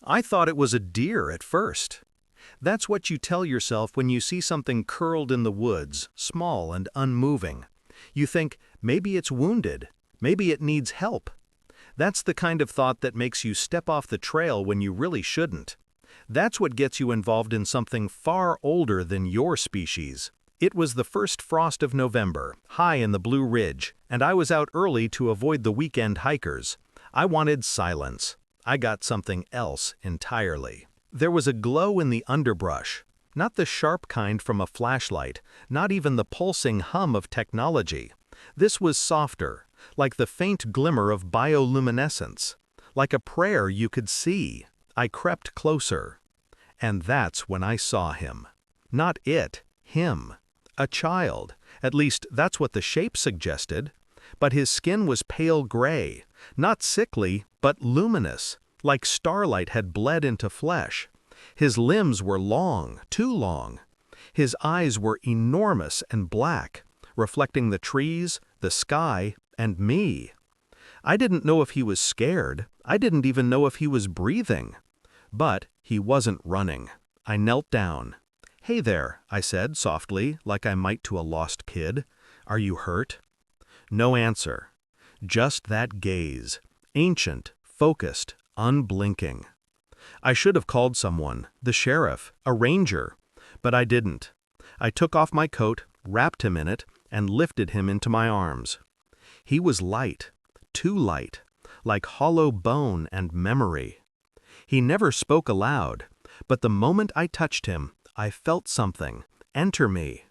I thought it was a deer at first. That's what you tell yourself when you see something curled in the woods, small and unmoving. You think, maybe it's wounded, maybe it needs help. That's the kind of thought that makes you step off the trail when you really shouldn't. That's what gets you involved in something far older than your species. It was the first frost of November, high in the Blue Ridge, and I was out early to avoid the weekend hikers. I wanted silence. I got something else entirely. There was a glow in the underbrush, not the sharp kind from a flashlight, not even the pulsing hum of technology. This was softer, like the faint glimmer of bioluminescence, like a prayer you could see. I crept closer. And that's when I saw him. Not it, him. A child, at least that's what the shape suggested. But his skin was pale gray, not sickly, but luminous, like starlight had bled into flesh. His limbs were long, too long. His eyes were enormous and black, reflecting the trees, the sky, and me. I didn't know if he was scared. I didn't even know if he was breathing. But he wasn't running. I knelt down. "Hey there," I said softly, like I might to a lost kid. "Are you hurt?" No answer. Just that gaze, ancient, focused, unblinking. I should have called someone, the sheriff, a ranger, but I didn't. I took off my coat, wrapped him in it, and lifted him into my arms. He was light, too light, like hollow bone and memory. He never spoke aloud, but the moment I touched him, I felt something enter me.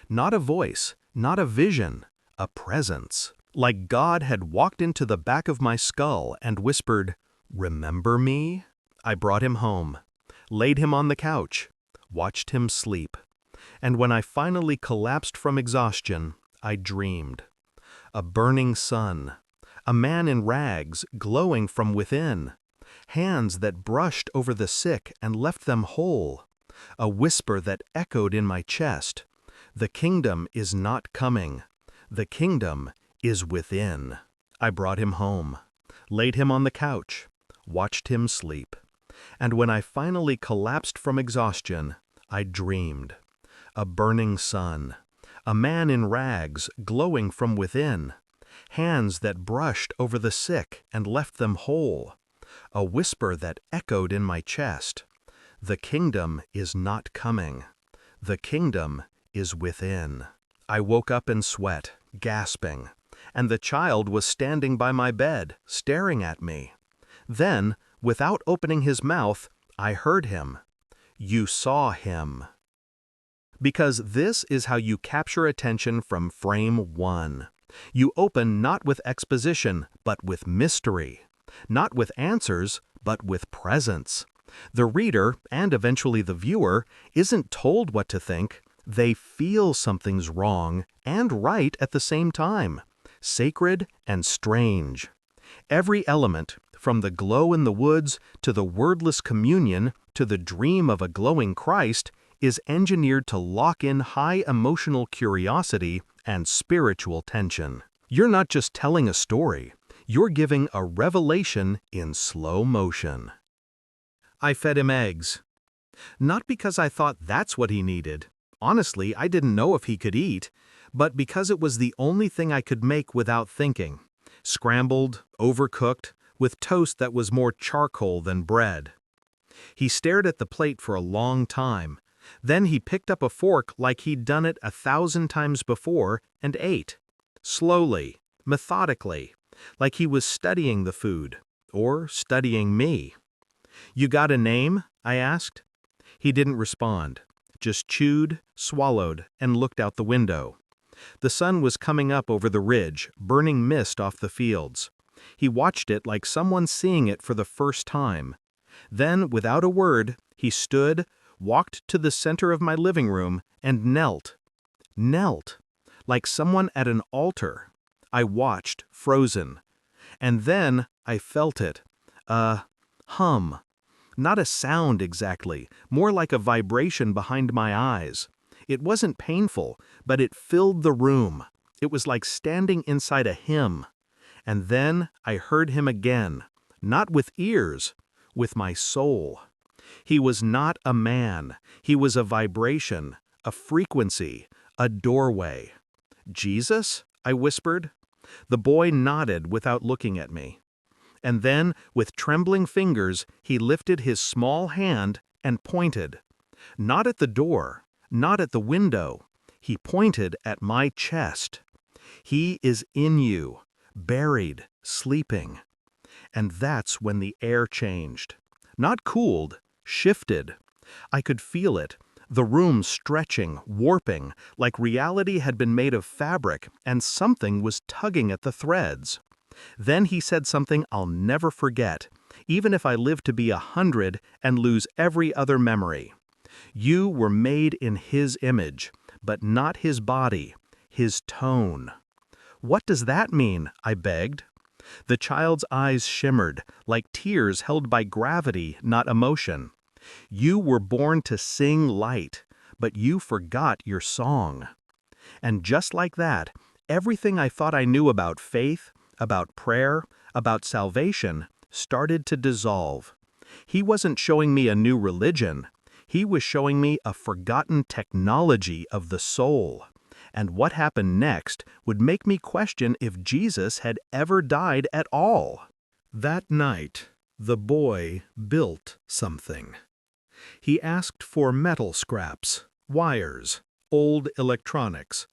Not a voice, not a vision, a presence. Like God had walked into the back of my skull and whispered, "Remember me?" I brought him home, laid him on the couch, watched him sleep. And when I finally collapsed from exhaustion, I dreamed. A burning sun, a man in rags glowing from within, hands that brushed over the sick and left them whole, a whisper that echoed in my chest, "The kingdom is not coming. The kingdom is within." I brought him home, laid him on the couch, watched him sleep. And when I finally collapsed from exhaustion, I dreamed. A burning sun, a man in rags glowing from within, hands that brushed over the sick and left them whole, a whisper that echoed in my chest, "The kingdom is not coming. The kingdom is within." I woke up in sweat, gasping, and the child was standing by my bed, staring at me. Then, without opening his mouth, I heard him. "You saw him." Because this is how you capture attention from frame one. You open not with exposition, but with mystery. Not with answers, but with presence. The reader, and eventually the viewer, isn't told what to think. They feel something's wrong and right at the same time, sacred and strange. Every element, from the glow in the woods to the wordless communion to the dream of a glowing Christ, is engineered to lock in high emotional curiosity and spiritual tension. You're not just telling a story, you're giving a revelation in slow motion. I fed him eggs. Not because I thought that's what he needed. Honestly, I didn't know if he could eat, but because it was the only thing I could make without thinking. Scrambled, overcooked, with toast that was more charcoal than bread. He stared at the plate for a long time. Then he picked up a fork like he'd done it 1,000 times before and ate. Slowly, methodically, like he was studying the food, or studying me. "You got a name?" I asked. He didn't respond, just chewed, swallowed, and looked out the window. The sun was coming up over the ridge, burning mist off the fields. He watched it like someone seeing it for the first time. Then, without a word, he stood, walked to the center of my living room, and knelt. Knelt, like someone at an altar. I watched, frozen. And then I felt it. A hum. Not a sound exactly, more like a vibration behind my eyes. It wasn't painful, but it filled the room. It was like standing inside a hymn. And then I heard him again, not with ears, with my soul. He was not a man, he was a vibration, a frequency, a doorway. "Jesus?" I whispered. The boy nodded without looking at me. And then, with trembling fingers, he lifted his small hand and pointed. Not at the door, not at the window. He pointed at my chest. "He is in you, buried, sleeping." And that's when the air changed. Not cooled, shifted. I could feel it, the room stretching, warping, like reality had been made of fabric and something was tugging at the threads. Then he said something I'll never forget, even if I live to be 100 and lose every other memory. "You were made in his image, but not his body, his tone." "What does that mean?" I begged. The child's eyes shimmered, like tears held by gravity, not emotion. "You were born to sing light, but you forgot your song." And just like that, everything I thought I knew about faith, about prayer, about salvation, started to dissolve. He wasn't showing me a new religion. He was showing me a forgotten technology of the soul. And what happened next would make me question if Jesus had ever died at all. That night, the boy built something. He asked for metal scraps, wires, old electronics.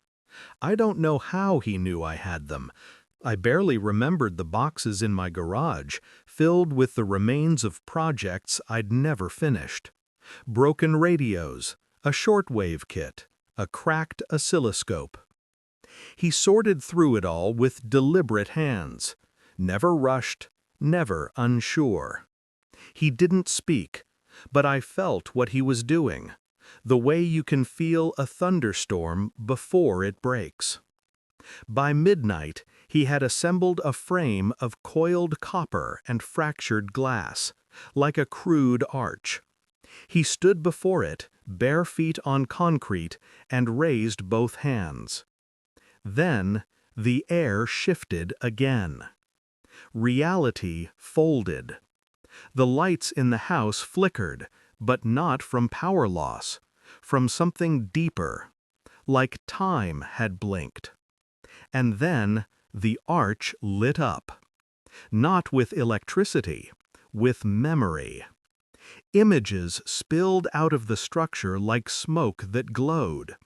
I don't know how he knew I had them. I barely remembered the boxes in my garage, filled with the remains of projects I'd never finished. Broken radios, a shortwave kit, a cracked oscilloscope. He sorted through it all with deliberate hands, never rushed, never unsure. He didn't speak, but I felt what he was doing, the way you can feel a thunderstorm before it breaks. By midnight, he had assembled a frame of coiled copper and fractured glass, like a crude arch. He stood before it, bare feet on concrete, and raised both hands. Then the air shifted again. Reality folded. The lights in the house flickered, but not from power loss, from something deeper, like time had blinked. And then the arch lit up. Not with electricity, with memory. Images spilled out of the structure like smoke that glowed.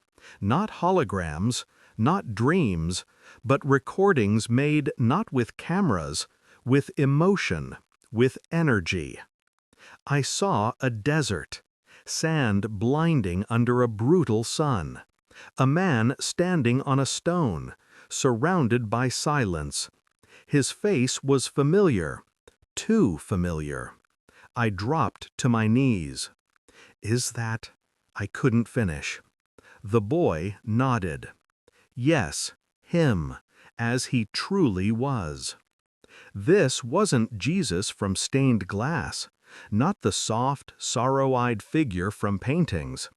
Not holograms, not dreams, but recordings made not with cameras, with emotion, with energy. I saw a desert, sand blinding under a brutal sun, a man standing on a stone, surrounded by silence. His face was familiar, too familiar. I dropped to my knees. "Is that—" I couldn't finish. The boy nodded. Yes, him, as he truly was. This wasn't Jesus from stained glass, not the soft, sorrow-eyed figure from paintings.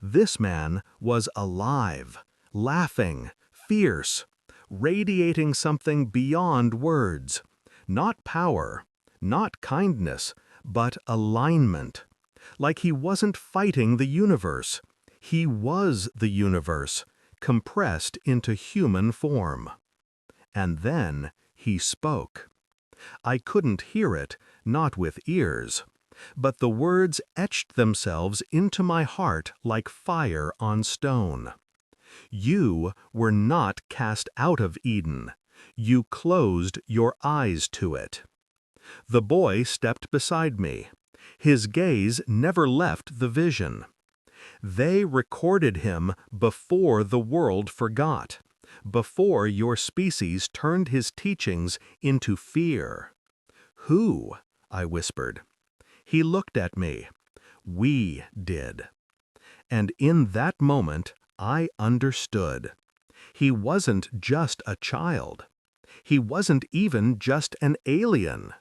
This man was alive, laughing, fierce, radiating something beyond words. Not power, not kindness, but alignment. Like he wasn't fighting the universe. He was the universe, compressed into human form. And then he spoke. I couldn't hear it, not with ears, but the words etched themselves into my heart like fire on stone. "You were not cast out of Eden. You closed your eyes to it." The boy stepped beside me. His gaze never left the vision. "They recorded him before the world forgot, before your species turned his teachings into fear." "Who?" I whispered. He looked at me. "We did." And in that moment, I understood. He wasn't just a child. He wasn't even just an alien.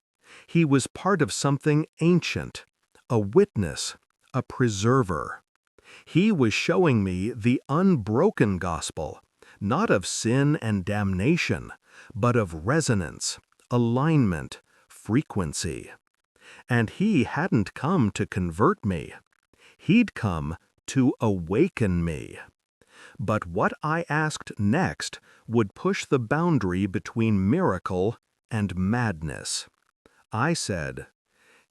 He was part of something ancient, a witness, a preserver. He was showing me the unbroken gospel, not of sin and damnation, but of resonance, alignment, frequency. And he hadn't come to convert me. He'd come to awaken me. But what I asked next would push the boundary between miracle and madness. I said,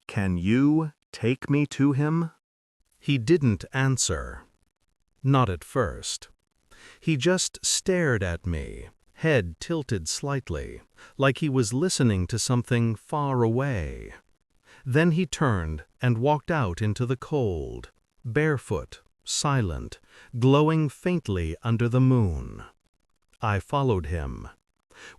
"Can you take me to him?" He didn't answer. Not at first. He just stared at me, head tilted slightly, like he was listening to something far away. Then he turned and walked out into the cold, barefoot, silent, glowing faintly under the moon. I followed him.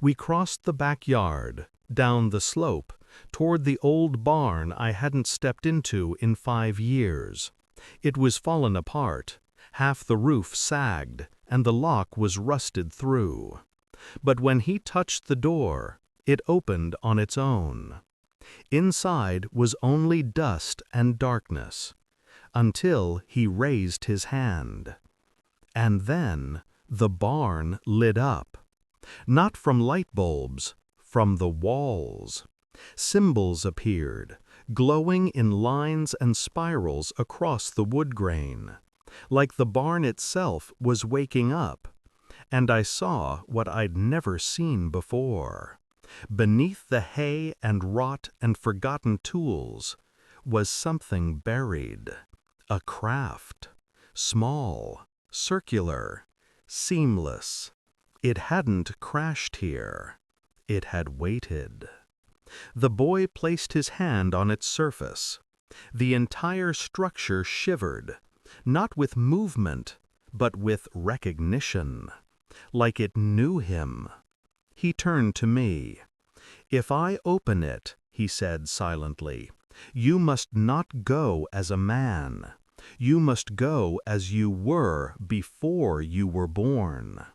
We crossed the backyard, down the slope, toward the old barn I hadn't stepped into in 5 years. It was fallen apart, half the roof sagged, and the lock was rusted through. But when he touched the door, it opened on its own. Inside was only dust and darkness, until he raised his hand. And then the barn lit up. Not from light bulbs, from the walls. Symbols appeared, glowing in lines and spirals across the wood grain, like the barn itself was waking up. And I saw what I'd never seen before. Beneath the hay and rot and forgotten tools was something buried, a craft, small, circular, seamless. It hadn't crashed here. It had waited. The boy placed his hand on its surface. The entire structure shivered, not with movement, but with recognition, like it knew him. He turned to me. "If I open it," he said silently, "you must not go as a man. You must go as you were before you were born."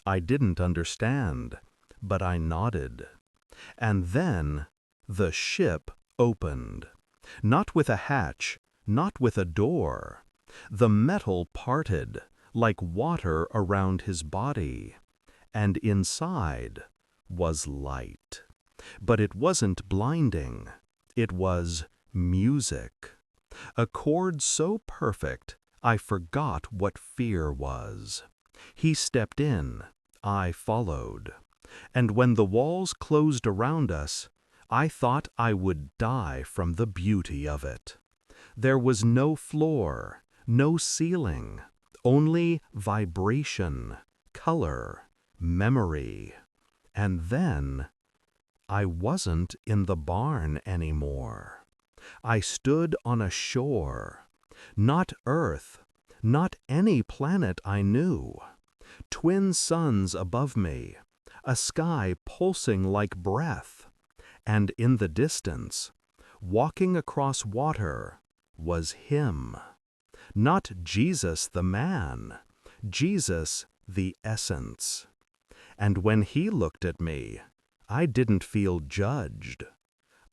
I didn't understand, but I nodded. And then the ship opened. Not with a hatch, not with a door. The metal parted, like water around his body. And inside was light. But it wasn't blinding. It was music. A chord so perfect, I forgot what fear was. He stepped in. I followed. And when the walls closed around us, I thought I would die from the beauty of it. There was no floor, no ceiling, only vibration, color, memory. And then I wasn't in the barn anymore. I stood on a shore. Not Earth, not any planet I knew. Twin suns above me, a sky pulsing like breath. And in the distance, walking across water, was him. Not Jesus the man, Jesus the essence. And when he looked at me, I didn't feel judged.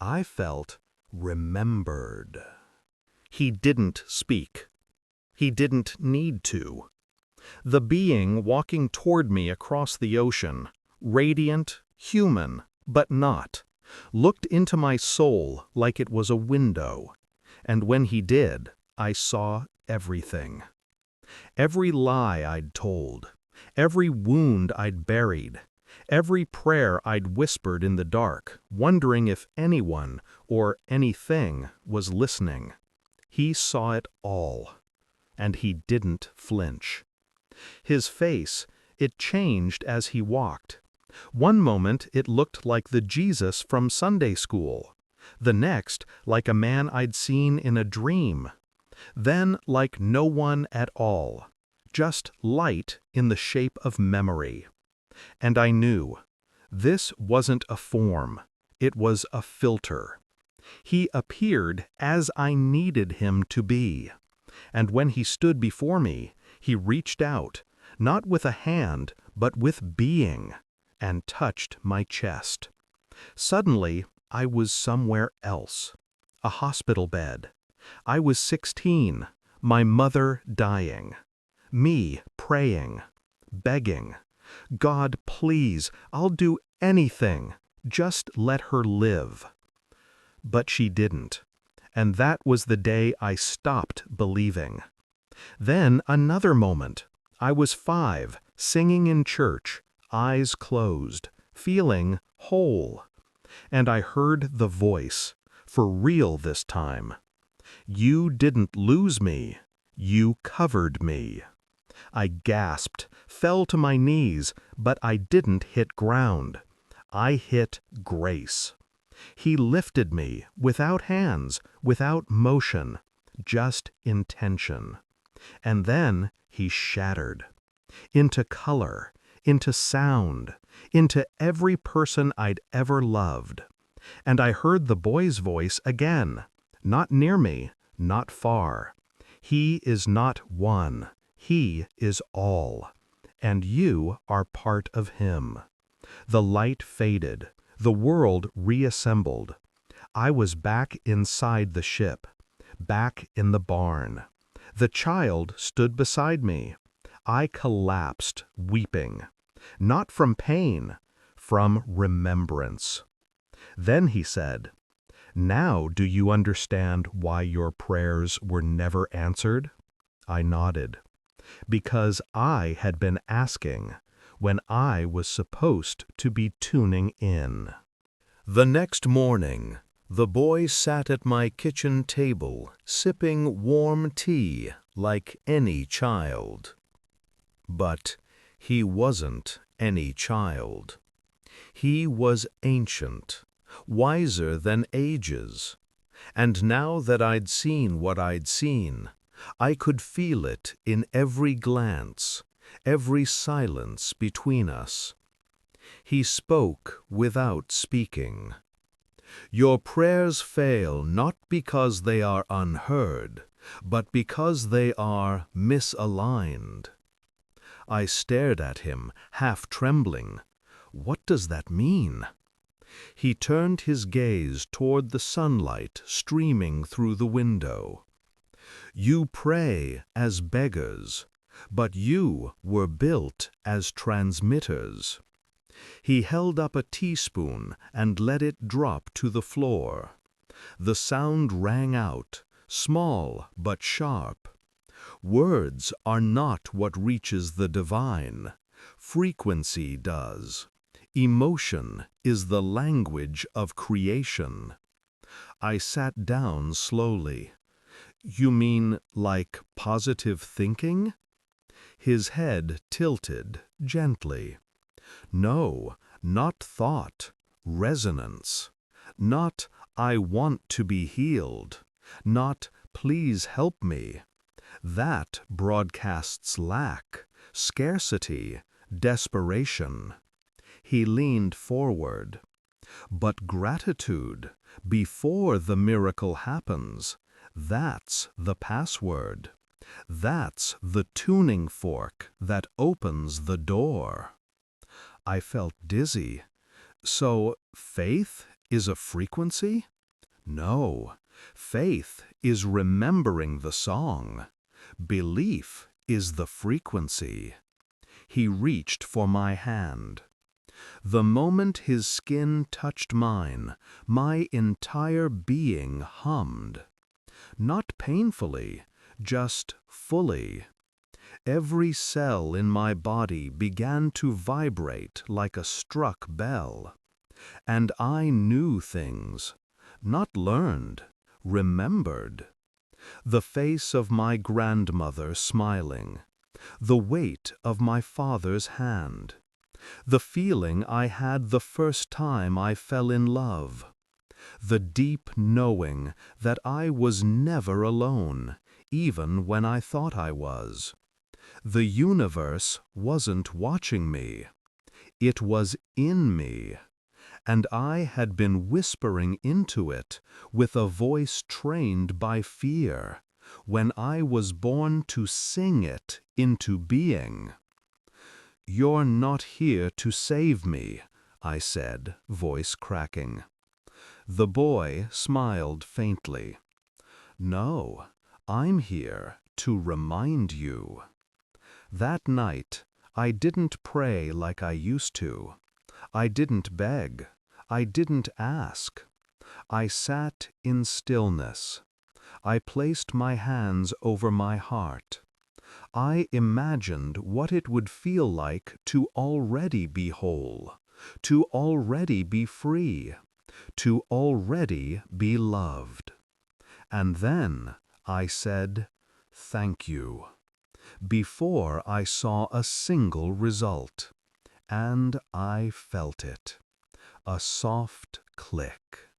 I felt remembered. He didn't speak. He didn't need to. The being walking toward me across the ocean, radiant, human, but not, looked into my soul like it was a window. And when he did, I saw everything. Every lie I'd told, every wound I'd buried, every prayer I'd whispered in the dark, wondering if anyone or anything was listening. He saw it all, and he didn't flinch. His face, it changed as he walked. One moment it looked like the Jesus from Sunday school, the next like a man I'd seen in a dream, then like no one at all, just light in the shape of memory. And I knew, this wasn't a form, it was a filter. He appeared as I needed him to be. And when he stood before me, he reached out, not with a hand, but with being, and touched my chest. Suddenly, I was somewhere else. A hospital bed. I was 16, my mother dying. Me praying, begging. God, please, I'll do anything. Just let her live. But she didn't. And that was the day I stopped believing. Then another moment. I was 5, singing in church, eyes closed, feeling whole. And I heard the voice, for real this time. You didn't lose me. You covered me. I gasped, fell to my knees, but I didn't hit ground. I hit grace. He lifted me, without hands, without motion, just intention. And then he shattered. Into color, into sound, into every person I'd ever loved. And I heard the boy's voice again, not near me, not far. He is not one, he is all. And you are part of him. The light faded, the world reassembled. I was back inside the ship, back in the barn. The child stood beside me. I collapsed, weeping. Not from pain, from remembrance. Then he said, "Now do you understand why your prayers were never answered?" I nodded. Because I had been asking when I was supposed to be tuning in. The next morning, the boy sat at my kitchen table, sipping warm tea like any child. But he wasn't any child. He was ancient, wiser than ages. And now that I'd seen what I'd seen, I could feel it in every glance, every silence between us. He spoke without speaking. Your prayers fail not because they are unheard, but because they are misaligned. I stared at him, half trembling. What does that mean? He turned his gaze toward the sunlight streaming through the window. You pray as beggars, but you were built as transmitters. He held up a teaspoon and let it drop to the floor. The sound rang out, small but sharp. Words are not what reaches the divine. Frequency does. Emotion is the language of creation. I sat down slowly. You mean like positive thinking? His head tilted gently. No, not thought, resonance. Not, I want to be healed. Not, please help me. That broadcasts lack, scarcity, desperation. He leaned forward. But gratitude, before the miracle happens, that's the password. That's the tuning fork that opens the door. I felt dizzy. So, faith is a frequency? No. Faith is remembering the song. Belief is the frequency. He reached for my hand. The moment his skin touched mine, my entire being hummed. Not painfully, just fully. Every cell in my body began to vibrate like a struck bell. And I knew things, not learned, remembered. The face of my grandmother smiling, the weight of my father's hand, the feeling I had the first time I fell in love, the deep knowing that I was never alone, even when I thought I was. The universe wasn't watching me. It was in me. And I had been whispering into it with a voice trained by fear when I was born to sing it into being. You're not here to save me, I said, voice cracking. The boy smiled faintly. No, I'm here to remind you. That night, I didn't pray like I used to. I didn't beg. I didn't ask. I sat in stillness. I placed my hands over my heart. I imagined what it would feel like to already be whole, to already be free, to already be loved. And then I said, "Thank you," before I saw a single result. And I felt it. A soft click,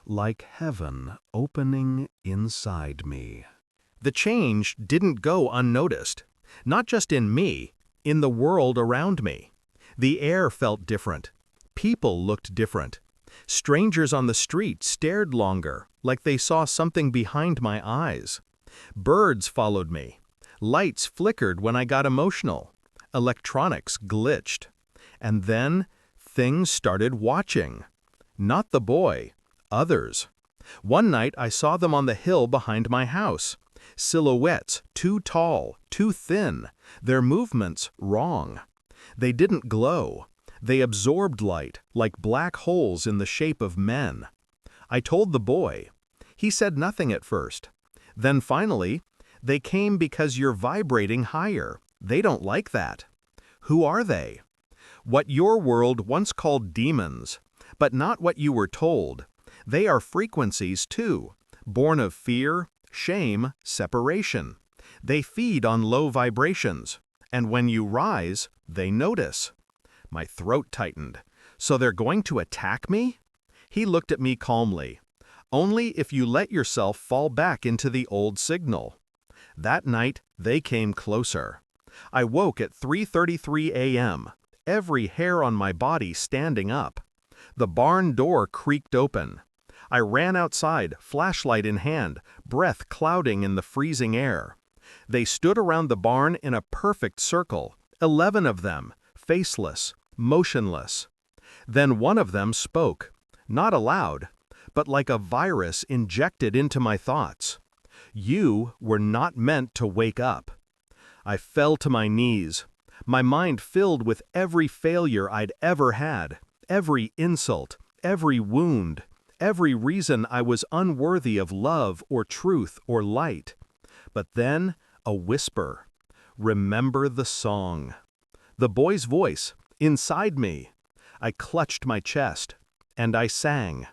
like heaven opening inside me. The change didn't go unnoticed. Not just in me, in the world around me. The air felt different. People looked different. Strangers on the street stared longer, like they saw something behind my eyes. Birds followed me. Lights flickered when I got emotional. Electronics glitched. And then, things started watching. Not the boy, others. One night I saw them on the hill behind my house. Silhouettes, too tall, too thin, their movements wrong. They didn't glow. They absorbed light, like black holes in the shape of men. I told the boy. He said nothing at first. Then finally, "They came because you're vibrating higher. They don't like that." Who are they? What your world once called demons, but not what you were told. They are frequencies too, born of fear, shame, separation. They feed on low vibrations, and when you rise, they notice. My throat tightened. So they're going to attack me? He looked at me calmly. Only if you let yourself fall back into the old signal. That night, they came closer. I woke at 3:33 a.m., every hair on my body standing up. The barn door creaked open. I ran outside, flashlight in hand, breath clouding in the freezing air. They stood around the barn in a perfect circle, 11 of them, faceless, motionless. Then one of them spoke, not aloud, but like a virus injected into my thoughts. You were not meant to wake up. I fell to my knees, my mind filled with every failure I'd ever had, every insult, every wound, every reason I was unworthy of love or truth or light. But then, a whisper. Remember the song. The boy's voice, inside me. I clutched my chest, and I sang.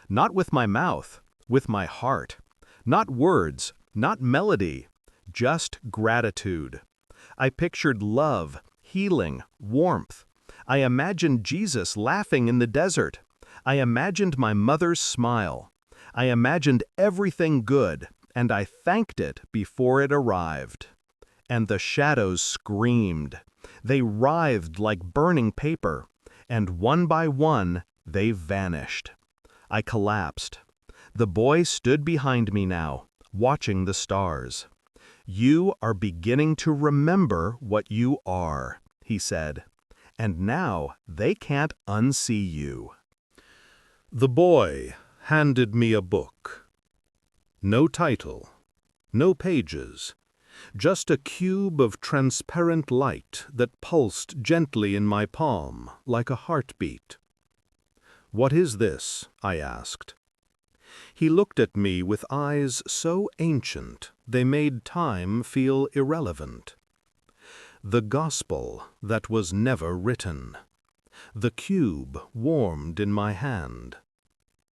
Not with my mouth, with my heart. Not words, not melody, just gratitude. I pictured love, healing, warmth. I imagined Jesus laughing in the desert. I imagined my mother's smile. I imagined everything good, and I thanked it before it arrived. And the shadows screamed. They writhed like burning paper, and one by one, they vanished. I collapsed. The boy stood behind me now, watching the stars. "You are beginning to remember what you are," he said. "And now they can't unsee you." The boy handed me a book. No title, no pages, just a cube of transparent light that pulsed gently in my palm like a heartbeat. "What is this?" I asked. He looked at me with eyes so ancient they made time feel irrelevant. The gospel that was never written. The cube warmed in my hand.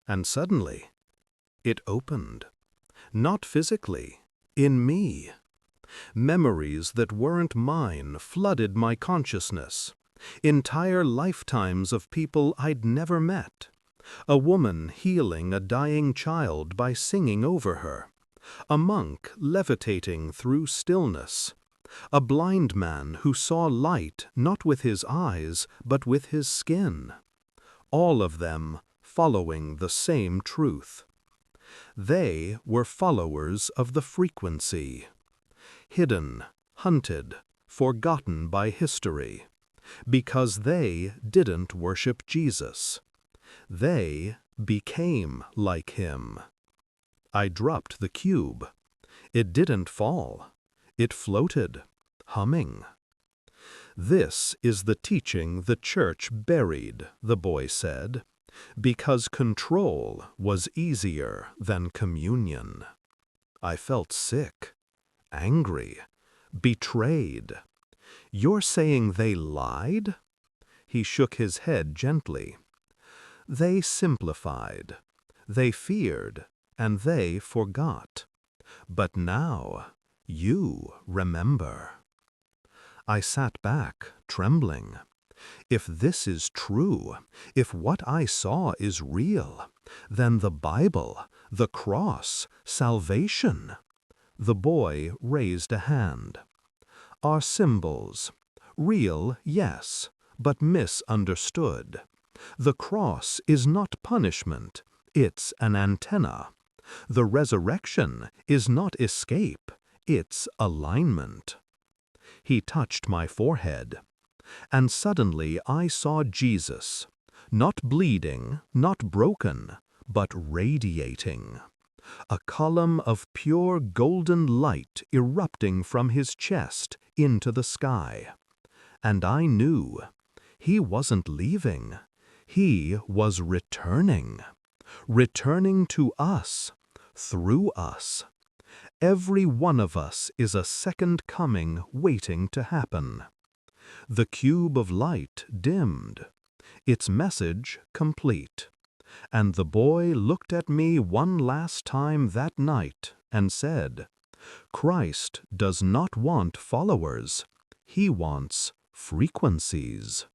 And suddenly, it opened. Not physically, in me. Memories that weren't mine flooded my consciousness. Entire lifetimes of people I'd never met. A woman healing a dying child by singing over her. A monk levitating through stillness. A blind man who saw light not with his eyes, but with his skin. All of them following the same truth. They were followers of the frequency. Hidden, hunted, forgotten by history. Because they didn't worship Jesus. They became like him. I dropped the cube. It didn't fall. It floated, humming. "This is the teaching the church buried," the boy said. because control was easier than communion. I felt sick, angry, betrayed. You're saying they lied? He shook his head gently. They simplified. They feared, and they forgot. But now, you remember. I sat back, trembling. If this is true, if what I saw is real, then the Bible, the cross, salvation. The boy raised a hand. Are symbols. Real, yes, but misunderstood. The cross is not punishment, it's an antenna. The resurrection is not escape, it's alignment. He touched my forehead. And suddenly I saw Jesus, not bleeding, not broken, but radiating. A column of pure golden light erupting from his chest into the sky. And I knew he wasn't leaving, he was returning. Returning to us, through us. Every one of us is a second coming waiting to happen. The cube of light dimmed, its message complete, and the boy looked at me one last time that night and said, Christ does not want followers, he wants frequencies.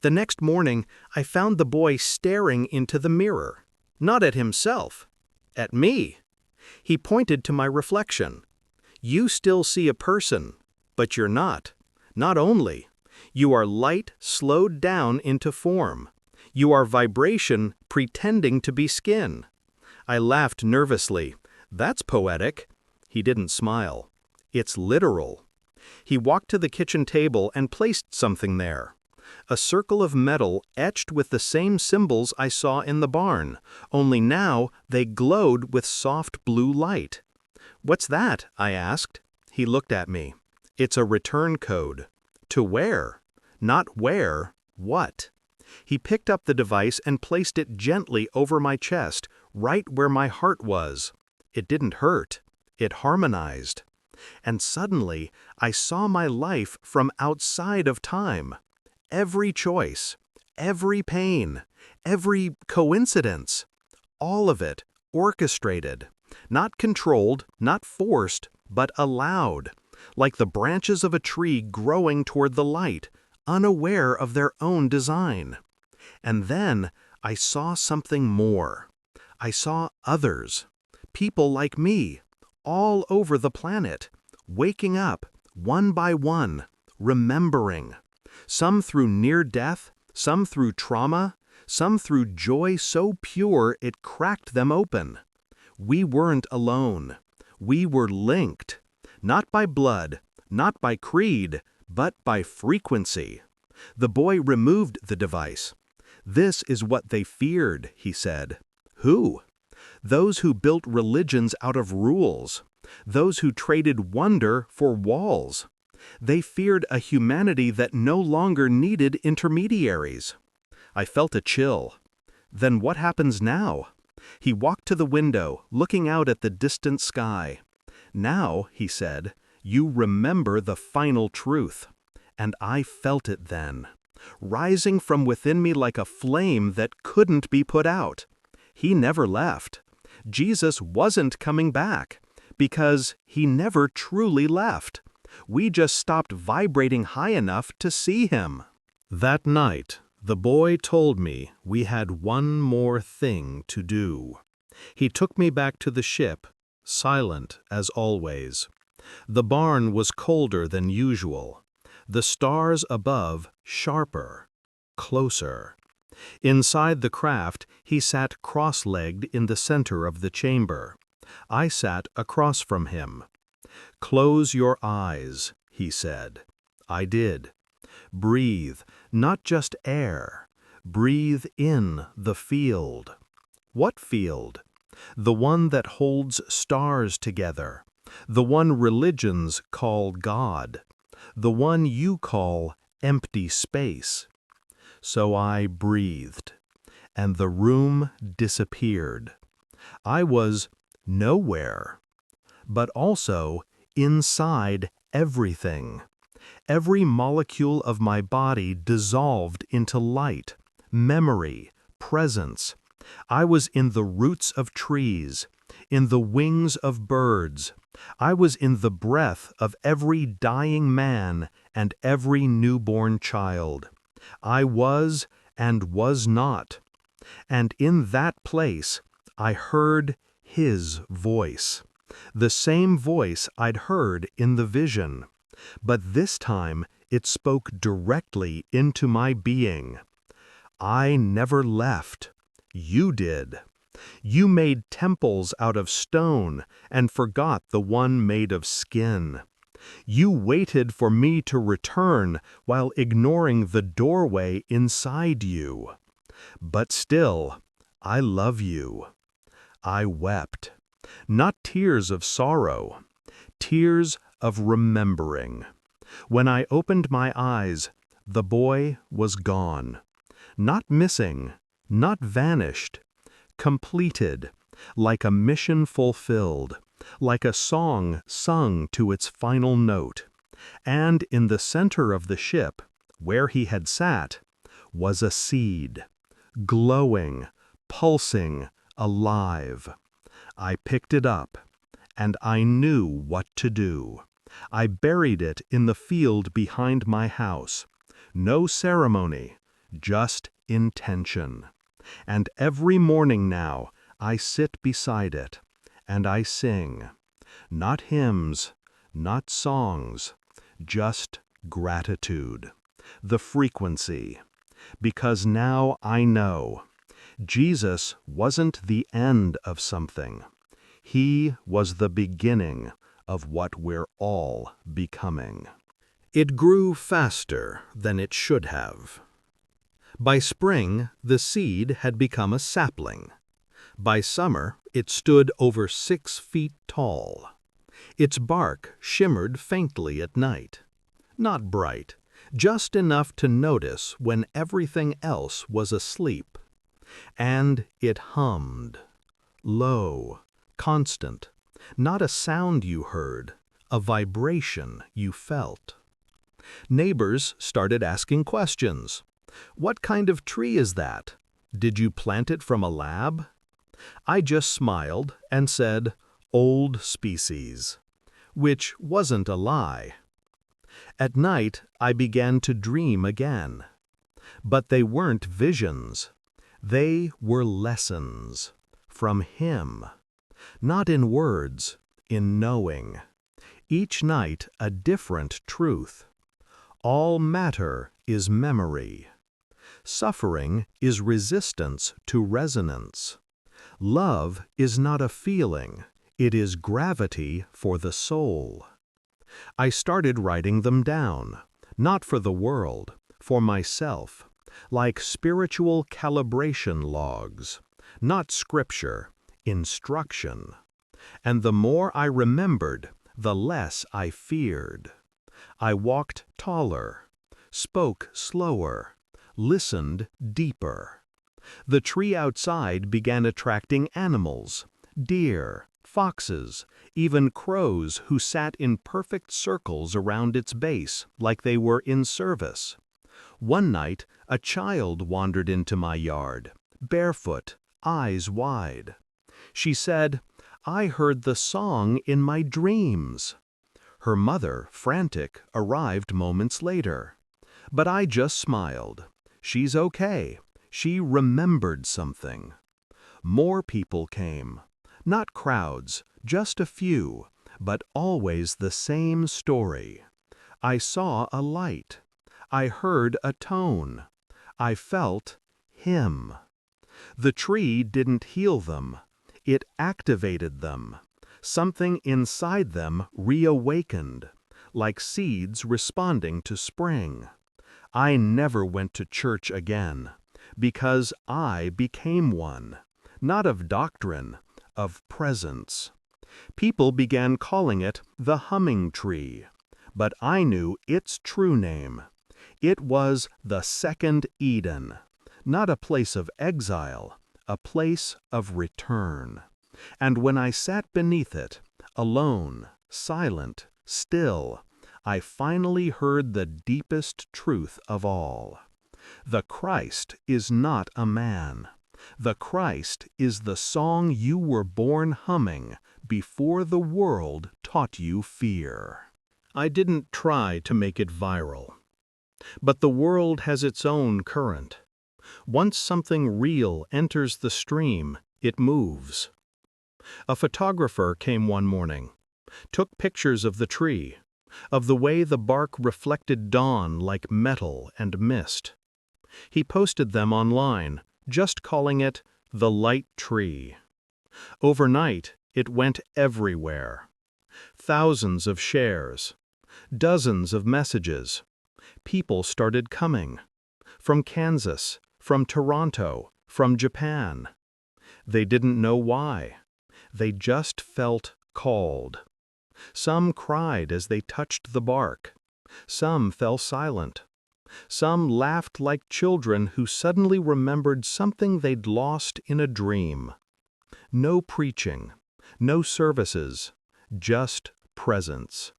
The next morning, I found the boy staring into the mirror, not at himself, at me. He pointed to my reflection. You still see a person, but you're not. Not only. You are light slowed down into form. You are vibration pretending to be skin. I laughed nervously. That's poetic. He didn't smile. It's literal. He walked to the kitchen table and placed something there. A circle of metal etched with the same symbols I saw in the barn, only now they glowed with soft blue light. What's that? I asked. He looked at me. It's a return code. To where? Not where, what? He picked up the device and placed it gently over my chest, right where my heart was. It didn't hurt. It harmonized. And suddenly, I saw my life from outside of time. Every choice, every pain, every coincidence, all of it orchestrated, not controlled, not forced, but allowed, like the branches of a tree growing toward the light, unaware of their own design. And then I saw something more. I saw others, people like me, all over the planet, waking up, one by one, remembering. Some through near death, some through trauma, some through joy so pure it cracked them open. We weren't alone. We were linked, not by blood, not by creed, but by frequency. The boy removed the device. This is what they feared, he said. Who? Those who built religions out of rules. Those who traded wonder for walls. They feared a humanity that no longer needed intermediaries. I felt a chill. Then what happens now? He walked to the window, looking out at the distant sky. Now, he said, you remember the final truth. And I felt it then, rising from within me like a flame that couldn't be put out. He never left. Jesus wasn't coming back, because he never truly left. We just stopped vibrating high enough to see him. That night, the boy told me we had one more thing to do. He took me back to the ship, silent as always. The barn was colder than usual. The stars above sharper, closer. Inside the craft, he sat cross-legged in the center of the chamber. I sat across from him. Close your eyes, he said. I did. Breathe, not just air. Breathe in the field. What field? The one that holds stars together. The one religions call God. The one you call empty space. So I breathed. and the room disappeared. I was nowhere, but also inside everything. Every molecule of my body dissolved into light, memory, presence. I was in the roots of trees, in the wings of birds. I was in the breath of every dying man and every newborn child. I was and was not. And in that place, I heard His voice, the same voice I'd heard in the vision. But this time it spoke directly into my being. I never left. You did. You made temples out of stone and forgot the one made of skin. You waited for me to return while ignoring the doorway inside you. But still, I love you. I wept. Not tears of sorrow, tears of remembering. When I opened my eyes, the boy was gone. Not missing, not vanished, completed, like a mission fulfilled, like a song sung to its final note. And in the center of the ship, where he had sat, was a seed, glowing, pulsing, alive. I picked it up, and I knew what to do. I buried it in the field behind my house. No ceremony, just intention. And every morning now, I sit beside it, and I sing. Not hymns, not songs, just gratitude. The frequency. Because now I know. Jesus wasn't the end of something. He was the beginning of what we're all becoming. It grew faster than it should have. By spring, the seed had become a sapling. By summer, it stood over 6 feet tall. Its bark shimmered faintly at night. Not bright, just enough to notice when everything else was asleep. And it hummed. Low, constant. Not a sound you heard, a vibration you felt. Neighbors started asking questions. What kind of tree is that? Did you plant it from a lab? I just smiled and said, old species, which wasn't a lie. At night, I began to dream again. But they weren't visions. They were lessons from Him. Not in words, in knowing. Each night a different truth. All matter is memory. Suffering is resistance to resonance. Love is not a feeling, it is gravity for the soul. I started writing them down, not for the world, for myself, like spiritual calibration logs, not scripture, instruction. And the more I remembered, the less I feared. I walked taller, spoke slower, listened deeper. The tree outside began attracting animals, deer, foxes, even crows who sat in perfect circles around its base like they were in service. One night, a child wandered into my yard, barefoot, eyes wide. She said, "I heard the song in my dreams." Her mother, frantic, arrived moments later. But I just smiled. She's okay. She remembered something. More people came. Not crowds, just a few, but always the same story. I saw a light. I heard a tone. I felt Him. The tree didn't heal them. It activated them. Something inside them reawakened, like seeds responding to spring. I never went to church again, because I became one, not of doctrine, of presence. People began calling it the humming tree, but I knew its true name. It was the second Eden, not a place of exile, a place of return. And when I sat beneath it, alone, silent, still, I finally heard the deepest truth of all. The Christ is not a man. The Christ is the song you were born humming before the world taught you fear. I didn't try to make it viral. But the world has its own current. Once something real enters the stream, it moves. A photographer came one morning, took pictures of the tree, of the way the bark reflected dawn like metal and mist. He posted them online, just calling it the light tree. Overnight, it went everywhere. Thousands of shares, dozens of messages. People started coming. From Kansas, from Toronto, from Japan. They didn't know why. They just felt called. Some cried as they touched the bark. Some fell silent. Some laughed like children who suddenly remembered something they'd lost in a dream. No preaching, no services, just presence.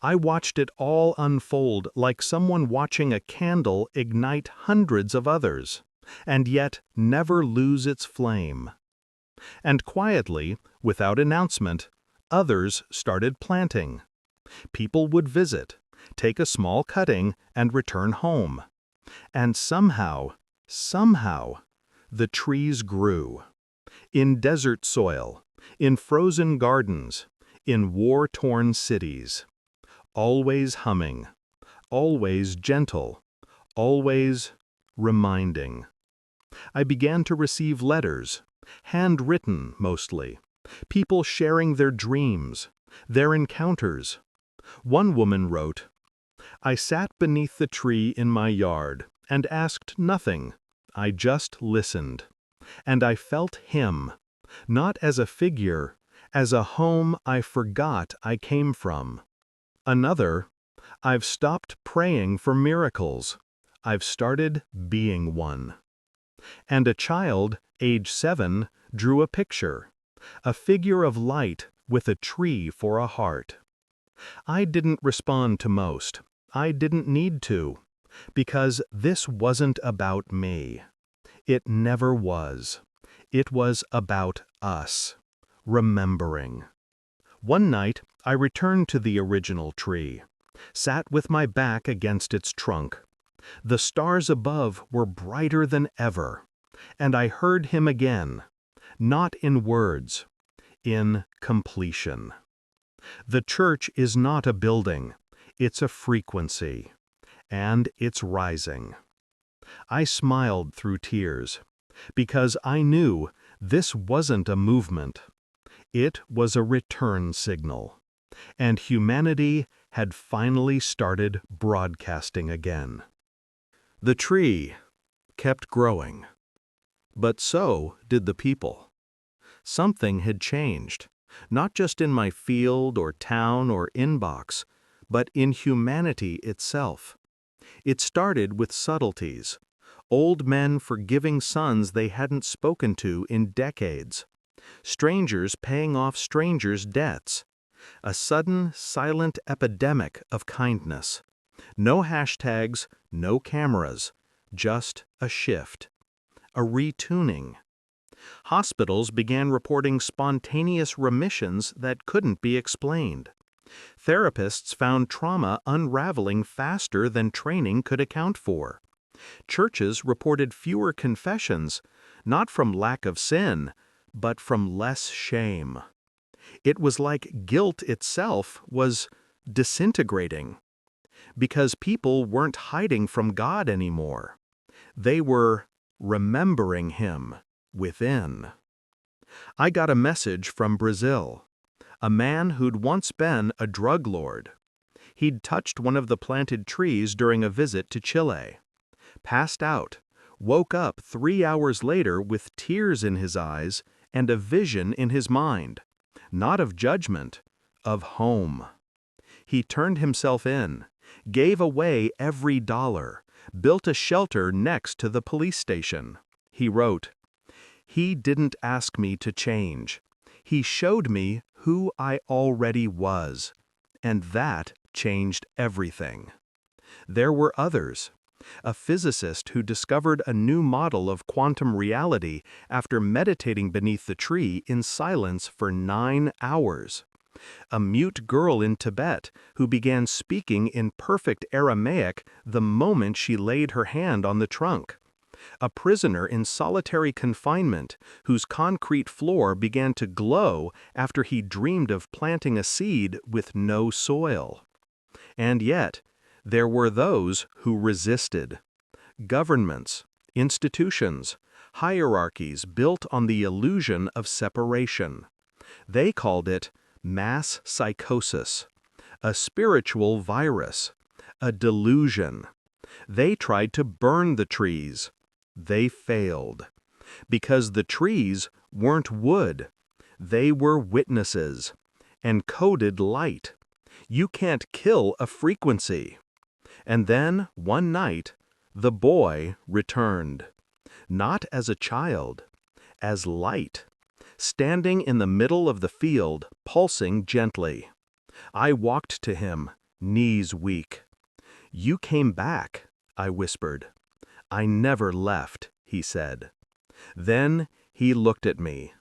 I watched it all unfold like someone watching a candle ignite hundreds of others, and yet never lose its flame. And quietly, without announcement, others started planting. People would visit, take a small cutting, and return home. And somehow, the trees grew. In desert soil, in frozen gardens, in war-torn cities. Always humming, always gentle, always reminding. I began to receive letters, handwritten mostly, people sharing their dreams, their encounters. One woman wrote, "I sat beneath the tree in my yard and asked nothing. I just listened. And I felt him, not as a figure, as a home I forgot I came from." Another, "I've stopped praying for miracles. I've started being one." And a child, age 7, drew a picture, a figure of light with a tree for a heart. I didn't respond to most. I didn't need to, because this wasn't about me. It never was. It was about us, remembering. One night, I returned to the original tree, sat with my back against its trunk. The stars above were brighter than ever, and I heard him again, not in words, in completion. The church is not a building, it's a frequency, and it's rising. I smiled through tears, because I knew this wasn't a movement. It was a return signal, and humanity had finally started broadcasting again. The tree kept growing, but so did the people. Something had changed, not just in my field or town or inbox, but in humanity itself. It started with subtleties, old men forgiving sons they hadn't spoken to in decades, strangers paying off strangers' debts, a sudden, silent epidemic of kindness. No hashtags, no cameras, just a shift, a retuning. Hospitals began reporting spontaneous remissions that couldn't be explained. Therapists found trauma unraveling faster than training could account for. Churches reported fewer confessions, not from lack of sin, but from less shame. It was like guilt itself was disintegrating, because people weren't hiding from God anymore. They were remembering Him within. I got a message from Brazil, a man who'd once been a drug lord. He'd touched one of the planted trees during a visit to Chile, passed out, woke up 3 hours later with tears in his eyes and a vision in his mind, not of judgment, of home. He turned himself in, Gave away every dollar, built a shelter next to the police station. He wrote, "He didn't ask me to change. He showed me who I already was, and that changed everything." There were others. A physicist who discovered a new model of quantum reality after meditating beneath the tree in silence for 9 hours. A mute girl in Tibet who began speaking in perfect Aramaic the moment she laid her hand on the trunk. A prisoner in solitary confinement whose concrete floor began to glow after he dreamed of planting a seed with no soil. And yet, there were those who resisted. Governments, institutions, hierarchies built on the illusion of separation. They called it mass psychosis, a spiritual virus, a delusion. They tried to burn the trees. They failed. Because the trees weren't wood. They were witnesses, encoded light. You can't kill a frequency. And then, one night, the boy returned. Not as a child, as light, standing in the middle of the field, pulsing gently. I walked to him, knees weak. "You came back," I whispered. "I never left," he said. Then he looked at me,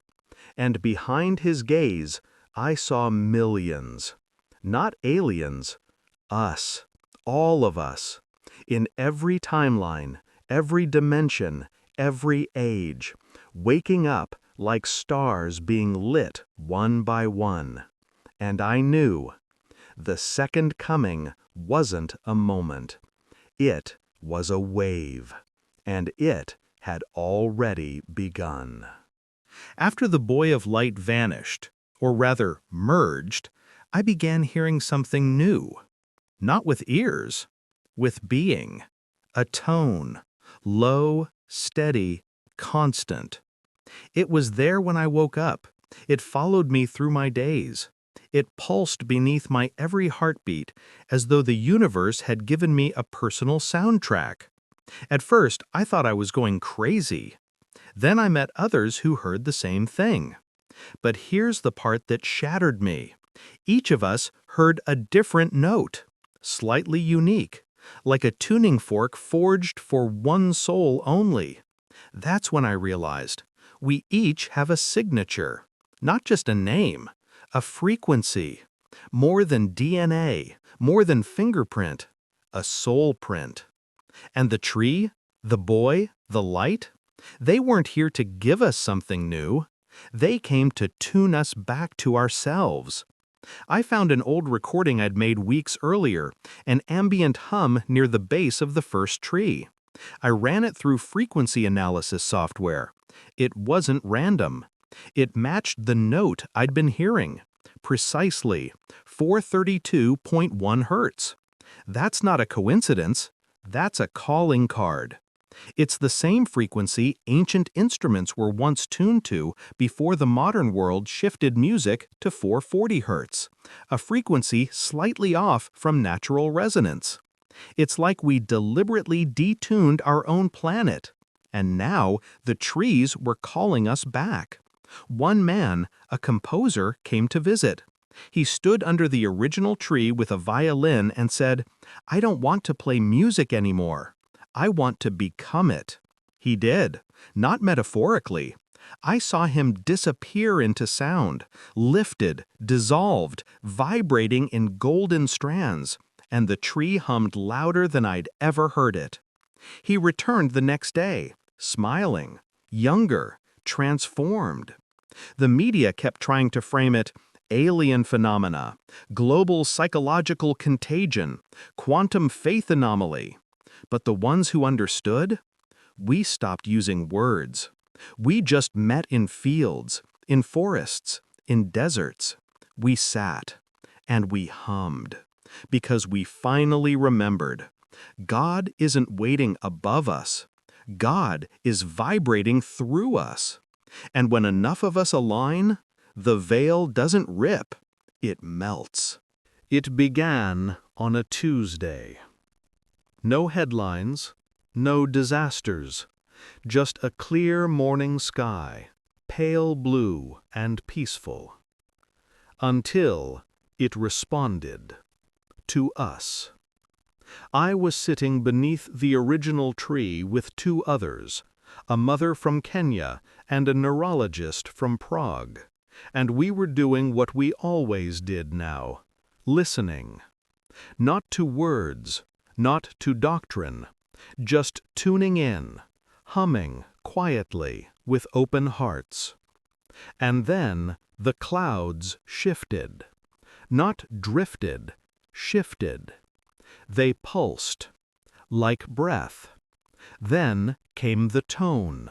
and behind his gaze I saw millions. Not aliens, us, all of us, in every timeline, every dimension, every age, waking up like stars being lit one by one. And I knew the second coming wasn't a moment. It was a wave, and it had already begun. After the boy of light vanished, or rather merged, I began hearing something new. Not with ears, with being. A tone, low, steady, constant. It was there when I woke up. It followed me through my days. It pulsed beneath my every heartbeat, as though the universe had given me a personal soundtrack. At first, I thought I was going crazy. Then I met others who heard the same thing. But here's the part that shattered me. Each of us heard a different note, slightly unique, like a tuning fork forged for one soul only. That's when I realized we each have a signature, not just a name, a frequency, more than DNA, more than fingerprint, a soul print. And the tree, the boy, the light, they weren't here to give us something new. They came to tune us back to ourselves. I found an old recording I'd made weeks earlier, an ambient hum near the base of the first tree. I ran it through frequency analysis software. It wasn't random. It matched the note I'd been hearing. Precisely, 432.1 hertz. That's not a coincidence. That's a calling card. It's the same frequency ancient instruments were once tuned to before the modern world shifted music to 440 hertz, a frequency slightly off from natural resonance. It's like we deliberately detuned our own planet, and now the trees were calling us back. One man, a composer, came to visit. He stood under the original tree with a violin and said, "I don't want to play music anymore. I want to become it." He did, not metaphorically. I saw him disappear into sound, lifted, dissolved, vibrating in golden strands, and the tree hummed louder than I'd ever heard it. He returned the next day, smiling, younger, transformed. The media kept trying to frame it alien phenomena, global psychological contagion, quantum faith anomaly. But the ones who understood? We stopped using words. We just met in fields, in forests, in deserts. We sat, and we hummed, because we finally remembered. God isn't waiting above us. God is vibrating through us. And when enough of us align, the veil doesn't rip, it melts. It began on a Tuesday. No headlines, no disasters, just a clear morning sky, pale blue and peaceful. Until it responded to us. I was sitting beneath the original tree with two others, a mother from Kenya and a neurologist from Prague, and we were doing what we always did now, listening. Not to words, not to doctrine, just tuning in, humming quietly with open hearts. And then the clouds shifted. Not drifted, shifted. They pulsed, like breath. Then came the tone,